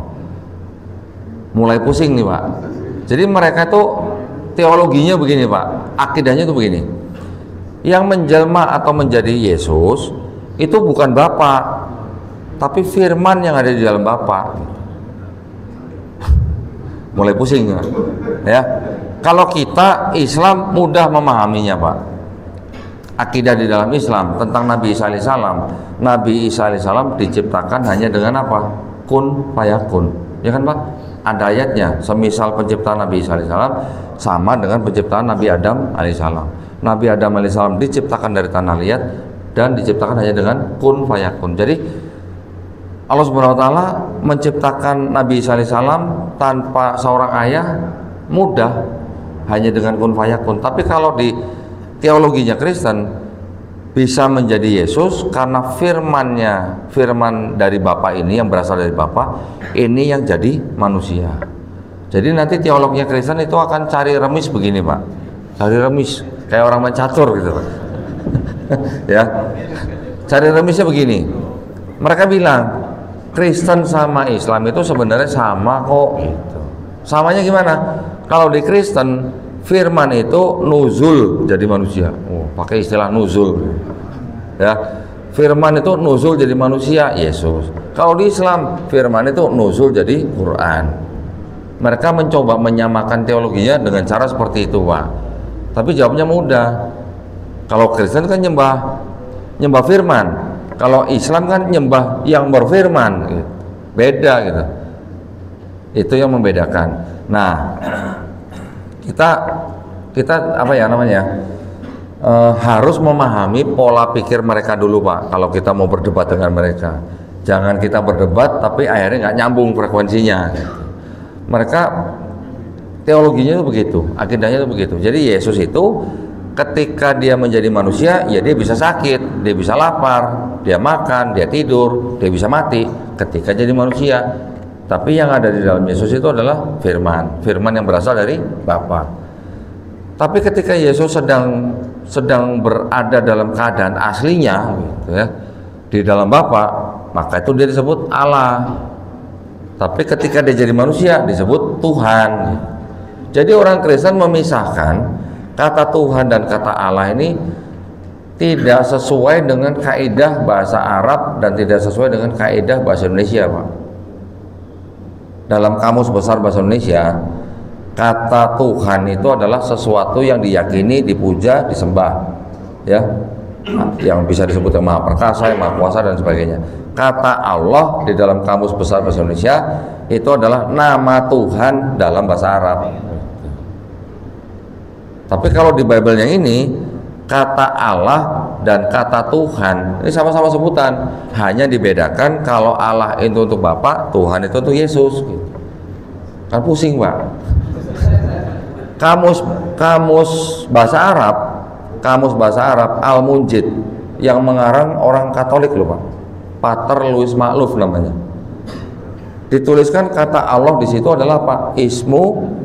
mulai pusing nih, Pak. Jadi mereka tuh teologinya begini, Pak. Akidahnya tuh begini. Yang menjelma atau menjadi Yesus itu bukan Bapak, tapi firman yang ada di dalam Bapak. Mulai pusing ya. Kalau kita Islam mudah memahaminya, Pak. Akidah di dalam Islam tentang Nabi Isa alaihissalam. Nabi Isa alaihissalam diciptakan hanya dengan apa? Kun fayakun. Ya kan, Pak? Ada ayatnya. Semisal penciptaan Nabi Isa alaihissalam sama dengan penciptaan Nabi Adam alaihissalam. Nabi Adam alaihissalam diciptakan dari tanah liat dan diciptakan hanya dengan kun fayakun. Jadi Allah Subhanahu wa taala menciptakan Nabi Isa alaihissalam tanpa seorang ayah mudah, hanya dengan kun fayakun. Tapi kalau di teologinya Kristen bisa menjadi Yesus karena firman dari Bapa ini yang berasal dari Bapa ini yang jadi manusia. Jadi nanti teologinya Kristen itu akan cari remis begini Pak, cari remis kayak orang main catur gitu Pak. Ya, cari remisnya begini. Mereka bilang Kristen sama Islam itu sebenarnya sama kok gitu. Samanya gimana? Kalau di Kristen firman itu nuzul jadi manusia. Oh, pakai istilah nuzul. Ya. Firman itu nuzul jadi manusia, Yesus. Kalau di Islam firman itu nuzul jadi Quran. Mereka mencoba menyamakan teologinya dengan cara seperti itu, Pak. Tapi jawabnya mudah. Kalau Kristen kan nyembah firman. Kalau Islam kan nyembah yang berfirman, gitu. Beda gitu. Itu yang membedakan. Nah, kita apa ya namanya? Harus memahami pola pikir mereka dulu Pak. Kalau kita mau berdebat dengan mereka, jangan kita berdebat tapi akhirnya nggak nyambung frekuensinya. Gitu. Mereka teologinya itu begitu, akidahnya itu begitu. Jadi Yesus itu ketika dia menjadi manusia, ya dia bisa sakit, dia bisa lapar, dia makan, dia tidur, dia bisa mati ketika jadi manusia. Tapi yang ada di dalam Yesus itu adalah firman yang berasal dari Bapa. Tapi ketika Yesus sedang berada dalam keadaan aslinya, gitu ya, di dalam Bapa, maka itu dia disebut Allah. Tapi ketika dia jadi manusia disebut Tuhan. Jadi orang Kristen memisahkan kata Tuhan dan kata Allah ini tidak sesuai dengan kaidah bahasa Arab dan tidak sesuai dengan kaidah bahasa Indonesia, Pak. Dalam Kamus Besar Bahasa Indonesia, kata Tuhan itu adalah sesuatu yang diyakini, dipuja, disembah, ya, yang bisa disebut yang Maha Perkasa, yang Maha Kuasa dan sebagainya. Kata Allah di dalam Kamus Besar Bahasa Indonesia itu adalah nama Tuhan dalam bahasa Arab. Tapi kalau di Bible yang ini, kata Allah dan kata Tuhan ini sama-sama sebutan, hanya dibedakan kalau Allah itu untuk Bapa, Tuhan itu untuk Yesus gitu. Kan pusing Pak. Kamus bahasa Arab Al-Munjid yang mengarang orang Katolik loh Pak, Pater Louis Makluf namanya. Dituliskan kata Allah di situ adalah Pak, Ismu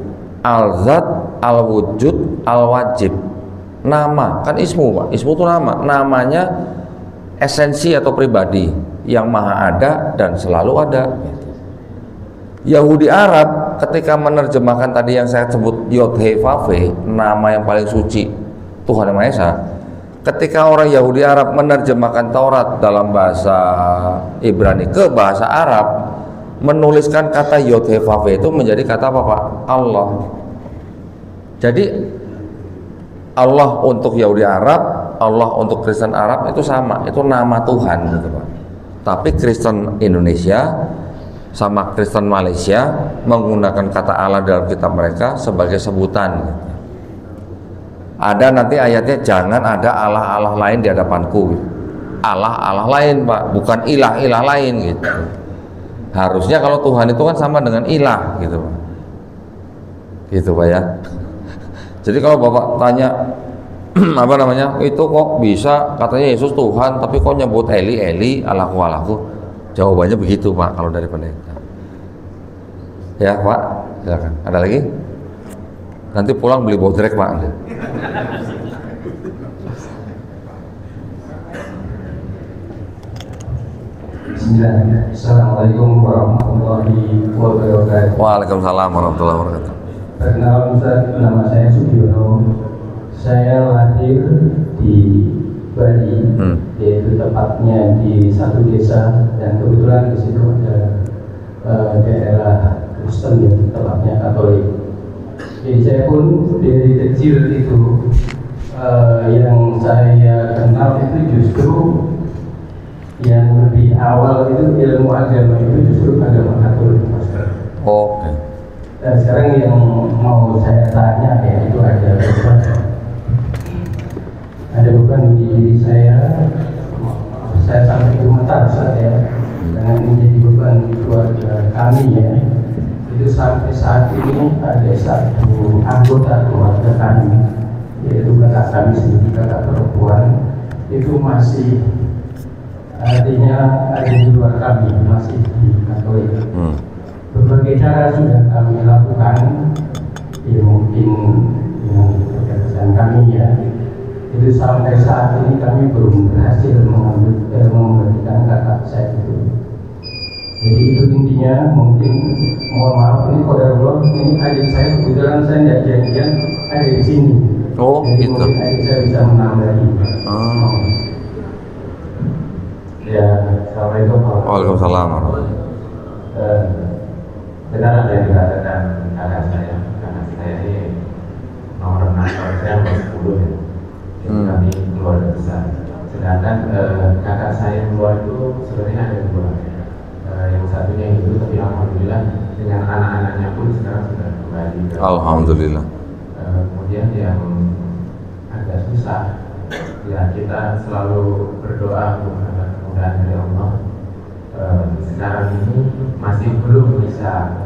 Al-Zat Al-Wujud Al-Wajib. Nama, kan ismu Pak, ismu itu namanya esensi atau pribadi yang maha ada dan selalu ada. Yahudi Arab ketika menerjemahkan tadi yang saya sebut Yod He Vav He, nama yang paling suci Tuhan Yang Maha Esa, ketika orang Yahudi Arab menerjemahkan Taurat dalam bahasa Ibrani ke bahasa Arab, menuliskan kata Yod He Vav He itu menjadi kata apa Pak? Allah. Jadi Allah untuk Yahudi Arab, Allah untuk Kristen Arab itu sama, itu nama Tuhan gitu Pak. Tapi Kristen Indonesia sama Kristen Malaysia menggunakan kata Allah dalam kitab mereka sebagai sebutan gitu. Ada nanti ayatnya, jangan ada Allah-Allah lain di hadapanku gitu. Allah lain Pak, bukan ilah-ilah lain gitu. Harusnya kalau Tuhan itu kan sama dengan ilah gitu Pak. Gitu Pak ya. Jadi kalau Bapak tanya apa namanya, itu kok bisa katanya Yesus Tuhan tapi kok nyebut Eli, Allahku, jawabannya begitu Pak kalau dari pendeta. Ya Pak, silakan. Ada lagi? Nanti pulang beli bodrek Pak. Assalamualaikum warahmatullahi wabarakatuh. Waalaikumsalam warahmatullahi wabarakatuh. Perkenalkan Ustaz, nama saya Sugiono. Saya lahir di Bali, yaitu tepatnya di satu desa, dan kebetulan di situ ada daerah Kristen, yang tepatnya Katolik. Jadi saya pun dari kecil itu yang saya kenal itu justru yang lebih awal itu ilmu agama itu justru agama Katolik. Oke. Dan sekarang yang mau saya tanya ya itu ada beban di diri saya sampai gemetar saat ya Jangan menjadi beban keluarga kami ya. Itu sampai saat ini ada satu anggota keluarga kami, yaitu kakak kami sendiri, kakak perempuan, itu masih artinya ada di luar kami, masih di Katolik. Berbagai cara sudah kami lakukan, ya mungkin dengan ketegasan kami ya. Itu sampai saat ini kami belum berhasil memberikan kakak saya itu. Jadi itu intinya, mungkin mohon maaf ini kodarullah, ini adik saya kebetulan saya tidak janjian ada di sini. Oh, jadi gitu. mungkin adik saya bisa menambahi. Ya, assalamualaikum warahmatullahi Waalaikumsalam. Benar ada yang dikatakan kakak saya ini nomor 6, saya nomor 10 ya. Kami keluarga besar. Sedangkan kakak saya yang luar itu sebenarnya ada 2. Yang satunya itu, tapi alhamdulillah dengan anak-anaknya pun sekarang sudah kembali. Alhamdulillah. Kemudian yang agak susah, ya kita selalu berdoa untuk kemudahan dari Allah. Sekarang ini masih belum bisa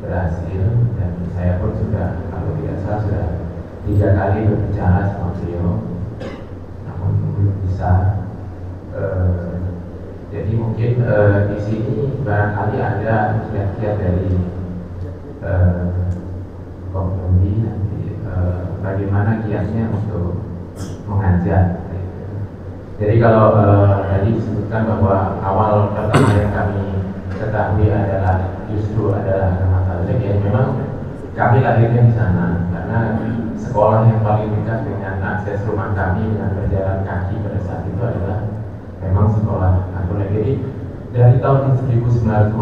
berhasil, dan saya pun sudah, kalau tidak salah sudah 3 kali berbicara sama beliau, namun belum bisa. Jadi mungkin di sini barangkali ada kiat-kiat dari komisi nanti bagaimana kiatnya untuk mengajar. Jadi kalau tadi disebutkan bahwa awal pertama yang kami ketahui adalah justru adalah masalahnya, ya memang kami lahirnya di sana karena sekolah yang paling dekat dengan akses rumah kami dengan berjalan kaki pada saat itu adalah memang sekolah Katolik. Jadi dari tahun 1940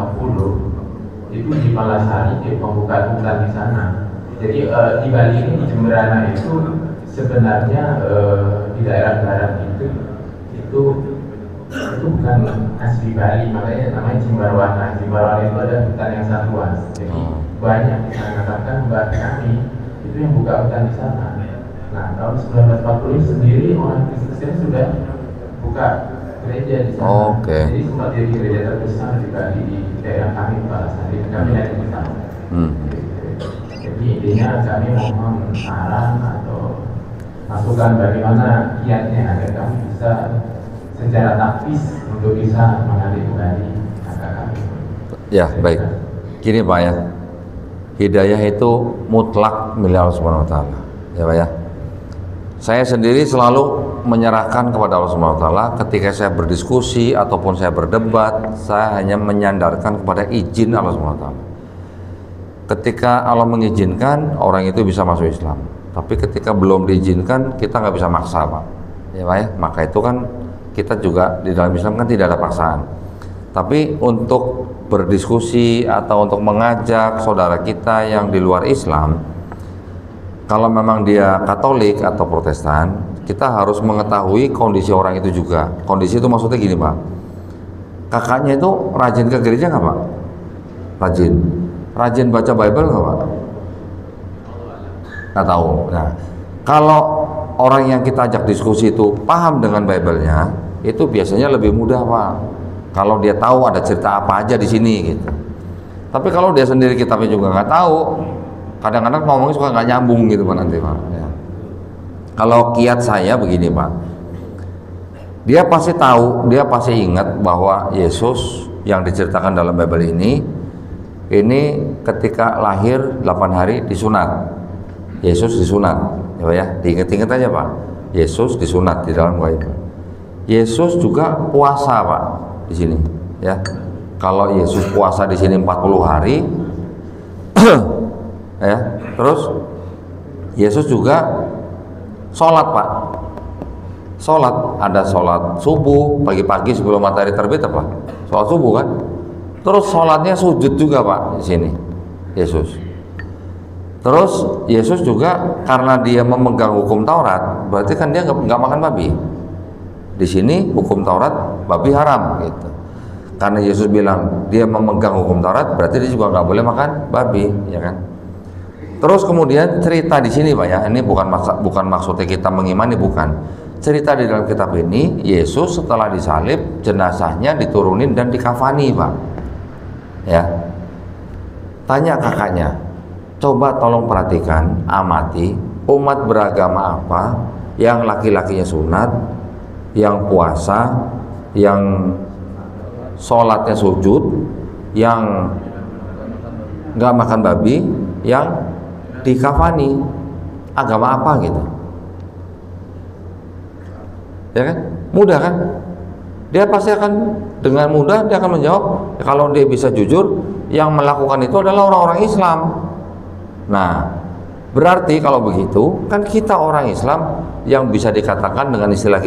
itu di Palasari di pembukaan hutan di sana. Jadi di Bali ini di Jemberana itu sebenarnya di daerah barat itu bukan asli Bali, makanya namanya Jimbarwana. Jimbarwana itu ada hutan yang sangat luas. Jadi banyak dikatakan mbak kami itu yang buka hutan di sana. Nah tahun 1940 sendiri orang Kristen sudah buka gereja di sana. Jadi sempat jadi gereja terbesar di Bali di daerah kami Palasari. Kami ada di sana. Jadi intinya kami mohon saran atau masukan bagaimana kiatnya agar kami bisa secara taktis untuk bisa mengambil kembali kakak kami. Ya baik. Gini Pak ya, hidayah itu mutlak milik Allah Subhanahu Wa Taala. Ya Pak ya. Saya sendiri selalu menyerahkan kepada Allah Subhanahu Wa Taala ketika saya berdiskusi ataupun saya berdebat, saya hanya menyandarkan kepada izin Allah Subhanahu Wa Taala. Ketika Allah mengizinkan, orang itu bisa masuk Islam. Tapi ketika belum diizinkan, kita nggak bisa maksa Pak. Ya Pak ya. Maka itu kan kita juga di dalam Islam kan tidak ada paksaan. Tapi untuk berdiskusi atau untuk mengajak saudara kita yang di luar Islam, kalau memang dia Katolik atau Protestan, kita harus mengetahui kondisi orang itu juga. Kondisi itu maksudnya gini Pak, kakaknya itu rajin ke gereja nggak Pak? Rajin baca Bible nggak Pak? Nggak tahu. Nah, kalau orang yang kita ajak diskusi itu paham dengan Bible-nya, itu biasanya lebih mudah Pak. Kalau dia tahu ada cerita apa aja di sini gitu. Tapi kalau dia sendiri kitabnya juga nggak tahu, kadang-kadang ngomongnya suka nggak nyambung gitu Pak nanti Pak. Ya. Kalau kiat saya begini Pak, dia pasti tahu, dia pasti ingat bahwa Yesus yang diceritakan dalam Bible ini ketika lahir 8 hari disunat. Yesus disunat, ya diingat-ingat aja Pak. Yesus disunat di dalam Bible. Yesus juga puasa Pak di sini, ya. Kalau Yesus puasa di sini 40 hari, ya. Terus Yesus juga sholat Pak. Sholat, ada sholat subuh pagi-pagi sebelum matahari terbit apa? Sholat subuh kan? Terus sholatnya sujud juga Pak di sini, Yesus. Terus Yesus juga karena dia memegang hukum Taurat, berarti kan dia nggak makan babi. Di sini hukum Taurat babi haram gitu. Karena Yesus bilang dia memegang hukum Taurat, berarti dia juga nggak boleh makan babi, ya kan? Terus kemudian cerita di sini Pak ya, ini bukan maksudnya kita mengimani, bukan. cerita di dalam kitab ini, Yesus setelah disalib, jenazahnya diturunin dan dikafani, Pak. Ya. Tanya kakaknya, coba tolong perhatikan, amati, umat beragama apa yang laki-lakinya sunat, yang puasa, yang sholatnya sujud, yang nggak makan babi, yang dikafani, agama apa gitu? Ya kan? Mudah kan? Dia pasti akan dengan mudah dia akan menjawab, ya, kalau dia bisa jujur, yang melakukan itu adalah orang-orang Islam. Nah, berarti kalau begitu kan kita orang Islam yang bisa dikatakan dengan istilah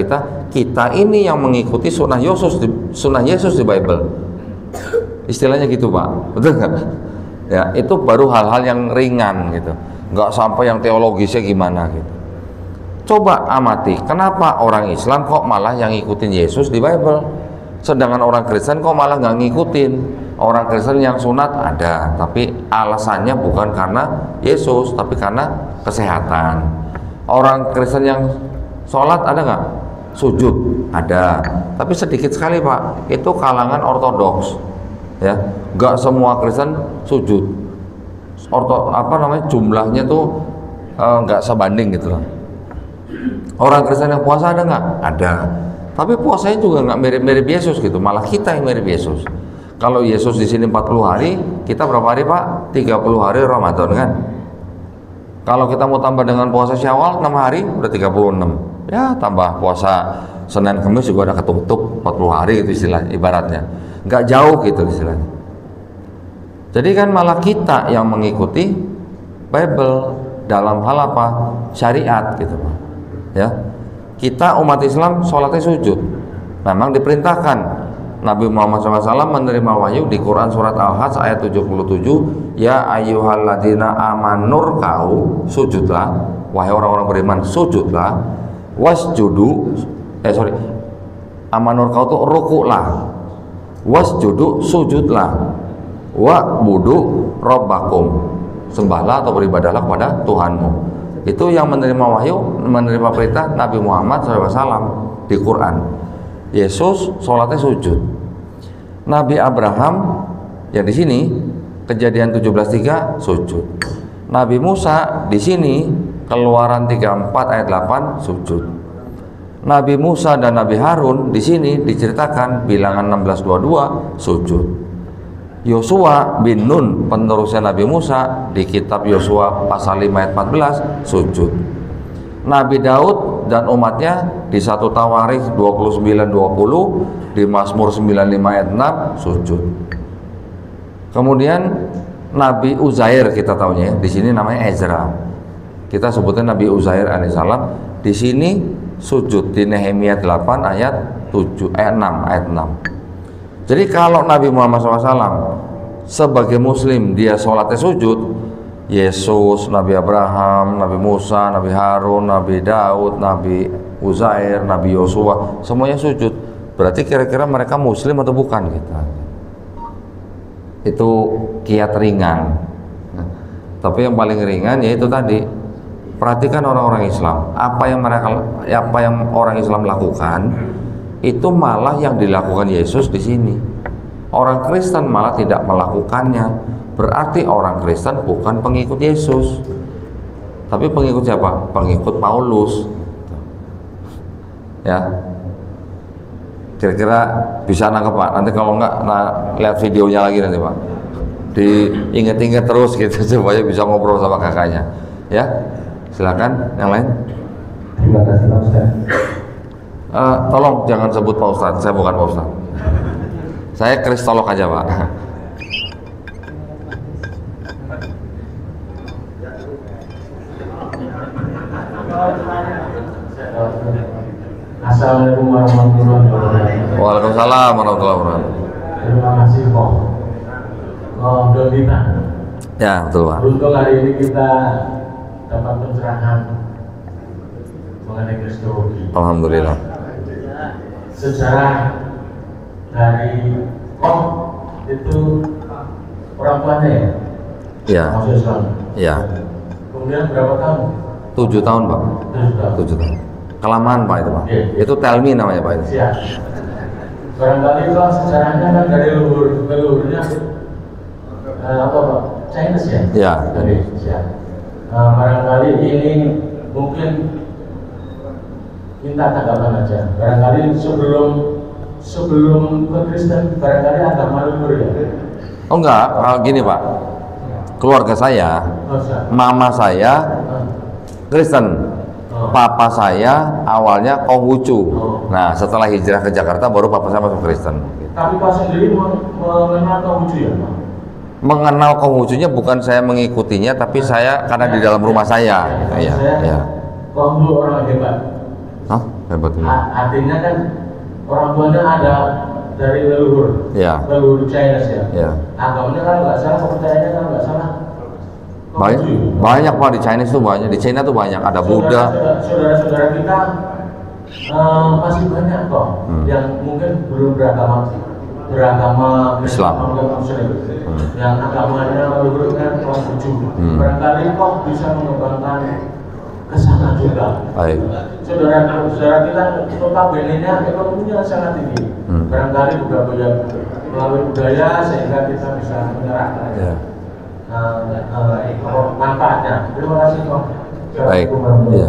kita ini yang mengikuti sunnah Yesus di Bible. Istilahnya gitu, Pak. Betul nggak? Ya, itu baru hal-hal yang ringan gitu. Nggak sampai yang teologisnya gimana gitu. Coba amati, kenapa orang Islam kok malah yang ngikutin Yesus di Bible, sedangkan orang Kristen kok malah nggak ngikutin. Orang Kristen yang sunat ada, tapi alasannya bukan karena Yesus, tapi karena kesehatan. Orang Kristen yang sholat ada nggak? Sujud ada, tapi sedikit sekali, Pak. Itu kalangan ortodoks, ya. Nggak semua Kristen sujud. Jumlahnya tuh nggak sebanding gitu loh. Orang Kristen yang puasa ada nggak? Ada. Tapi puasanya juga nggak mirip-mirip Yesus gitu. Malah kita yang mirip Yesus. Kalau Yesus di sini 40 hari, kita berapa hari, Pak? 30 hari Ramadan kan? Kalau kita mau tambah dengan puasa Syawal 6 hari, udah 36. Ya, tambah puasa Senin Kamis juga udah ketutup 40 hari gitu istilahnya, ibaratnya. Nggak jauh gitu istilahnya. Jadi kan malah kita yang mengikuti Bible dalam hal apa? Syariat gitu, Pak. Ya, kita umat Islam sholatnya sujud. Memang diperintahkan. Nabi Muhammad SAW menerima wahyu di Quran surat Al-Hajj ayat 77, ya ayyuhalladzina amanur kau sujudlah, wahai orang-orang beriman sujudlah, wasjudu amanur kau tuh rukuklah, wasjudu sujudlah, wa budu robbakum, sembahlah atau beribadahlah kepada Tuhanmu. Itu yang menerima wahyu, menerima perintah Nabi Muhammad SAW di Quran. Yesus sholatnya sujud. Nabi Abraham yang di sini Kejadian 17:3 sujud. Nabi Musa di sini Keluaran 34 ayat 8 sujud. Nabi Musa dan Nabi Harun di sini diceritakan Bilangan 16:22 sujud. Yosua bin Nun penerusnya Nabi Musa di kitab Yosua pasal 5 ayat 14 sujud. Nabi Daud dan umatnya di 1 Tawarikh 29:20, di Mazmur 95 ayat 6 sujud. Kemudian Nabi Uzair kita tahunya, di sini namanya Ezra. Kita sebutnya Nabi Uzair alaihissalam, di sini sujud di Nehemia 8 ayat 6 ayat 6. Jadi kalau Nabi Muhammad SAW sebagai Muslim dia sholatnya sujud, Yesus, Nabi Abraham, Nabi Musa, Nabi Harun, Nabi Daud, Nabi Uzair, Nabi Yosua, semuanya sujud. Berarti kira-kira mereka Muslim atau bukan kita? Itu kiat ringan. Nah, tapi yang paling ringan yaitu tadi, perhatikan orang-orang Islam. Apa yang orang Islam lakukan itu malah yang dilakukan Yesus di sini. Orang Kristen malah tidak melakukannya. Berarti orang Kristen bukan pengikut Yesus, tapi pengikut siapa? Pengikut Paulus. Ya, kira-kira bisa nangkep, Pak? Nanti kalau enggak, lihat videonya lagi nanti, Pak. Diinget-inget terus gitu supaya bisa ngobrol sama kakaknya. Ya, silakan yang lain. Terima kasih, Pak Ustaz. Tolong jangan sebut Pak Ustaz, saya bukan Pak Ustaz. Saya kristolog aja, Pak. Assalamualaikum warahmatullahi wabarakatuh. Waalaikumsalam warahmatullahi wabarakatuh. Terima kasih, Pak. Dolita. Ya, betul, Pak. Untuk hari ini kita dapat pencerahan mengenai Kristologi. Alhamdulillah. Sejarah dari itu orang tuanya ya? Ya. Masuk Islam. Ya. Kemudian berapa tahun? 7 tahun, Pak. 7 tahun. 7 tahun. Kelamaan Pak itu Pak. Itu Telmi namanya Pak itu. Siap. Barangkali Pak sejarahnya kan dari leluhurnya apa Pak? Chinese ya? Ya. Dari siap. Barangkali ini mungkin minta tanggapan aja. Barangkali sebelum ke Kristen barangkali agama leluhur ya? Oh enggak, kalau gini Pak. Keluarga saya, mama saya Kristen. Papa saya awalnya Konghucu. Nah, setelah hijrah ke Jakarta baru papa saya masuk Kristen. Tapi Pak sendiri mengenal Konghucu ya Pak? Mengenal Konghucunya bukan saya mengikutinya, tapi saya karena di dalam rumah saya. Iya, iya. Konghucu orang hebat. Hah? Hebat ini. Artinya kan orang tuanya ada dari leluhur. Iya. Leluhur Chinese ya. Iya. Agamanya kan nggak salah, kepercayaannya kan nggak salah. Banyak Pak di Chinese tuh banyak. Di China tuh banyak. Ada Buddha. Saudara-saudara kita masih banyak kok yang mungkin belum beragama Islam. Yang agamanya leluhurnya Konghucu. Barangkali kok bisa mengembangkan ke sana juga. Baik. Saudara kita notabene-nya ekonominya sangat tinggi. Barangkali juga melalui budaya sehingga kita bisa menyerahkan. Ya. Manfaatnya. Terima kasih Pak. Baik. Ya.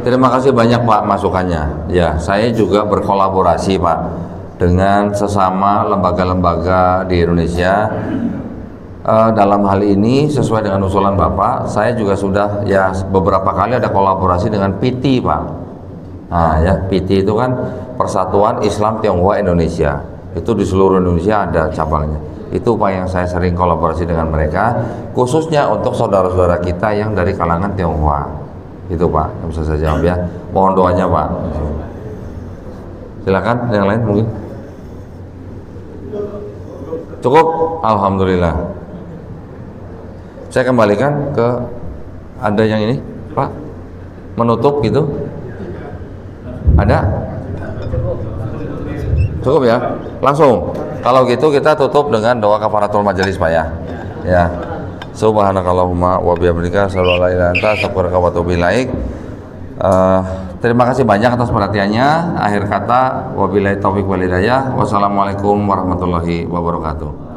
Terima kasih banyak Pak masukannya. Ya, saya juga berkolaborasi Pak dengan sesama lembaga-lembaga di Indonesia. Dalam hal ini sesuai dengan usulan Bapak, saya juga sudah ya beberapa kali ada kolaborasi dengan PT Pak. Nah ya, PT itu kan Persatuan Islam Tionghoa Indonesia. Itu di seluruh Indonesia ada cabangnya. Itu Pak yang saya sering kolaborasi dengan mereka, khususnya untuk saudara-saudara kita yang dari kalangan Tionghoa. Itu Pak, yang bisa saya jawab ya. Mohon doanya Pak. Silakan yang lain mungkin. Cukup? Alhamdulillah. Saya kembalikan ke ada yang ini, Pak. Menutup gitu. Ada? Cukup ya? Langsung. Kalau gitu kita tutup dengan doa kafaratul majelis Pak ya. Ya. Subhanakallahumma wa bihamdika asyhadu an la ilaha illa anta astaghfiruka wa atubu ilaik. Terima kasih banyak atas perhatiannya. Akhir kata wabillahi taufik wal hidayah. Wassalamualaikum warahmatullahi wabarakatuh.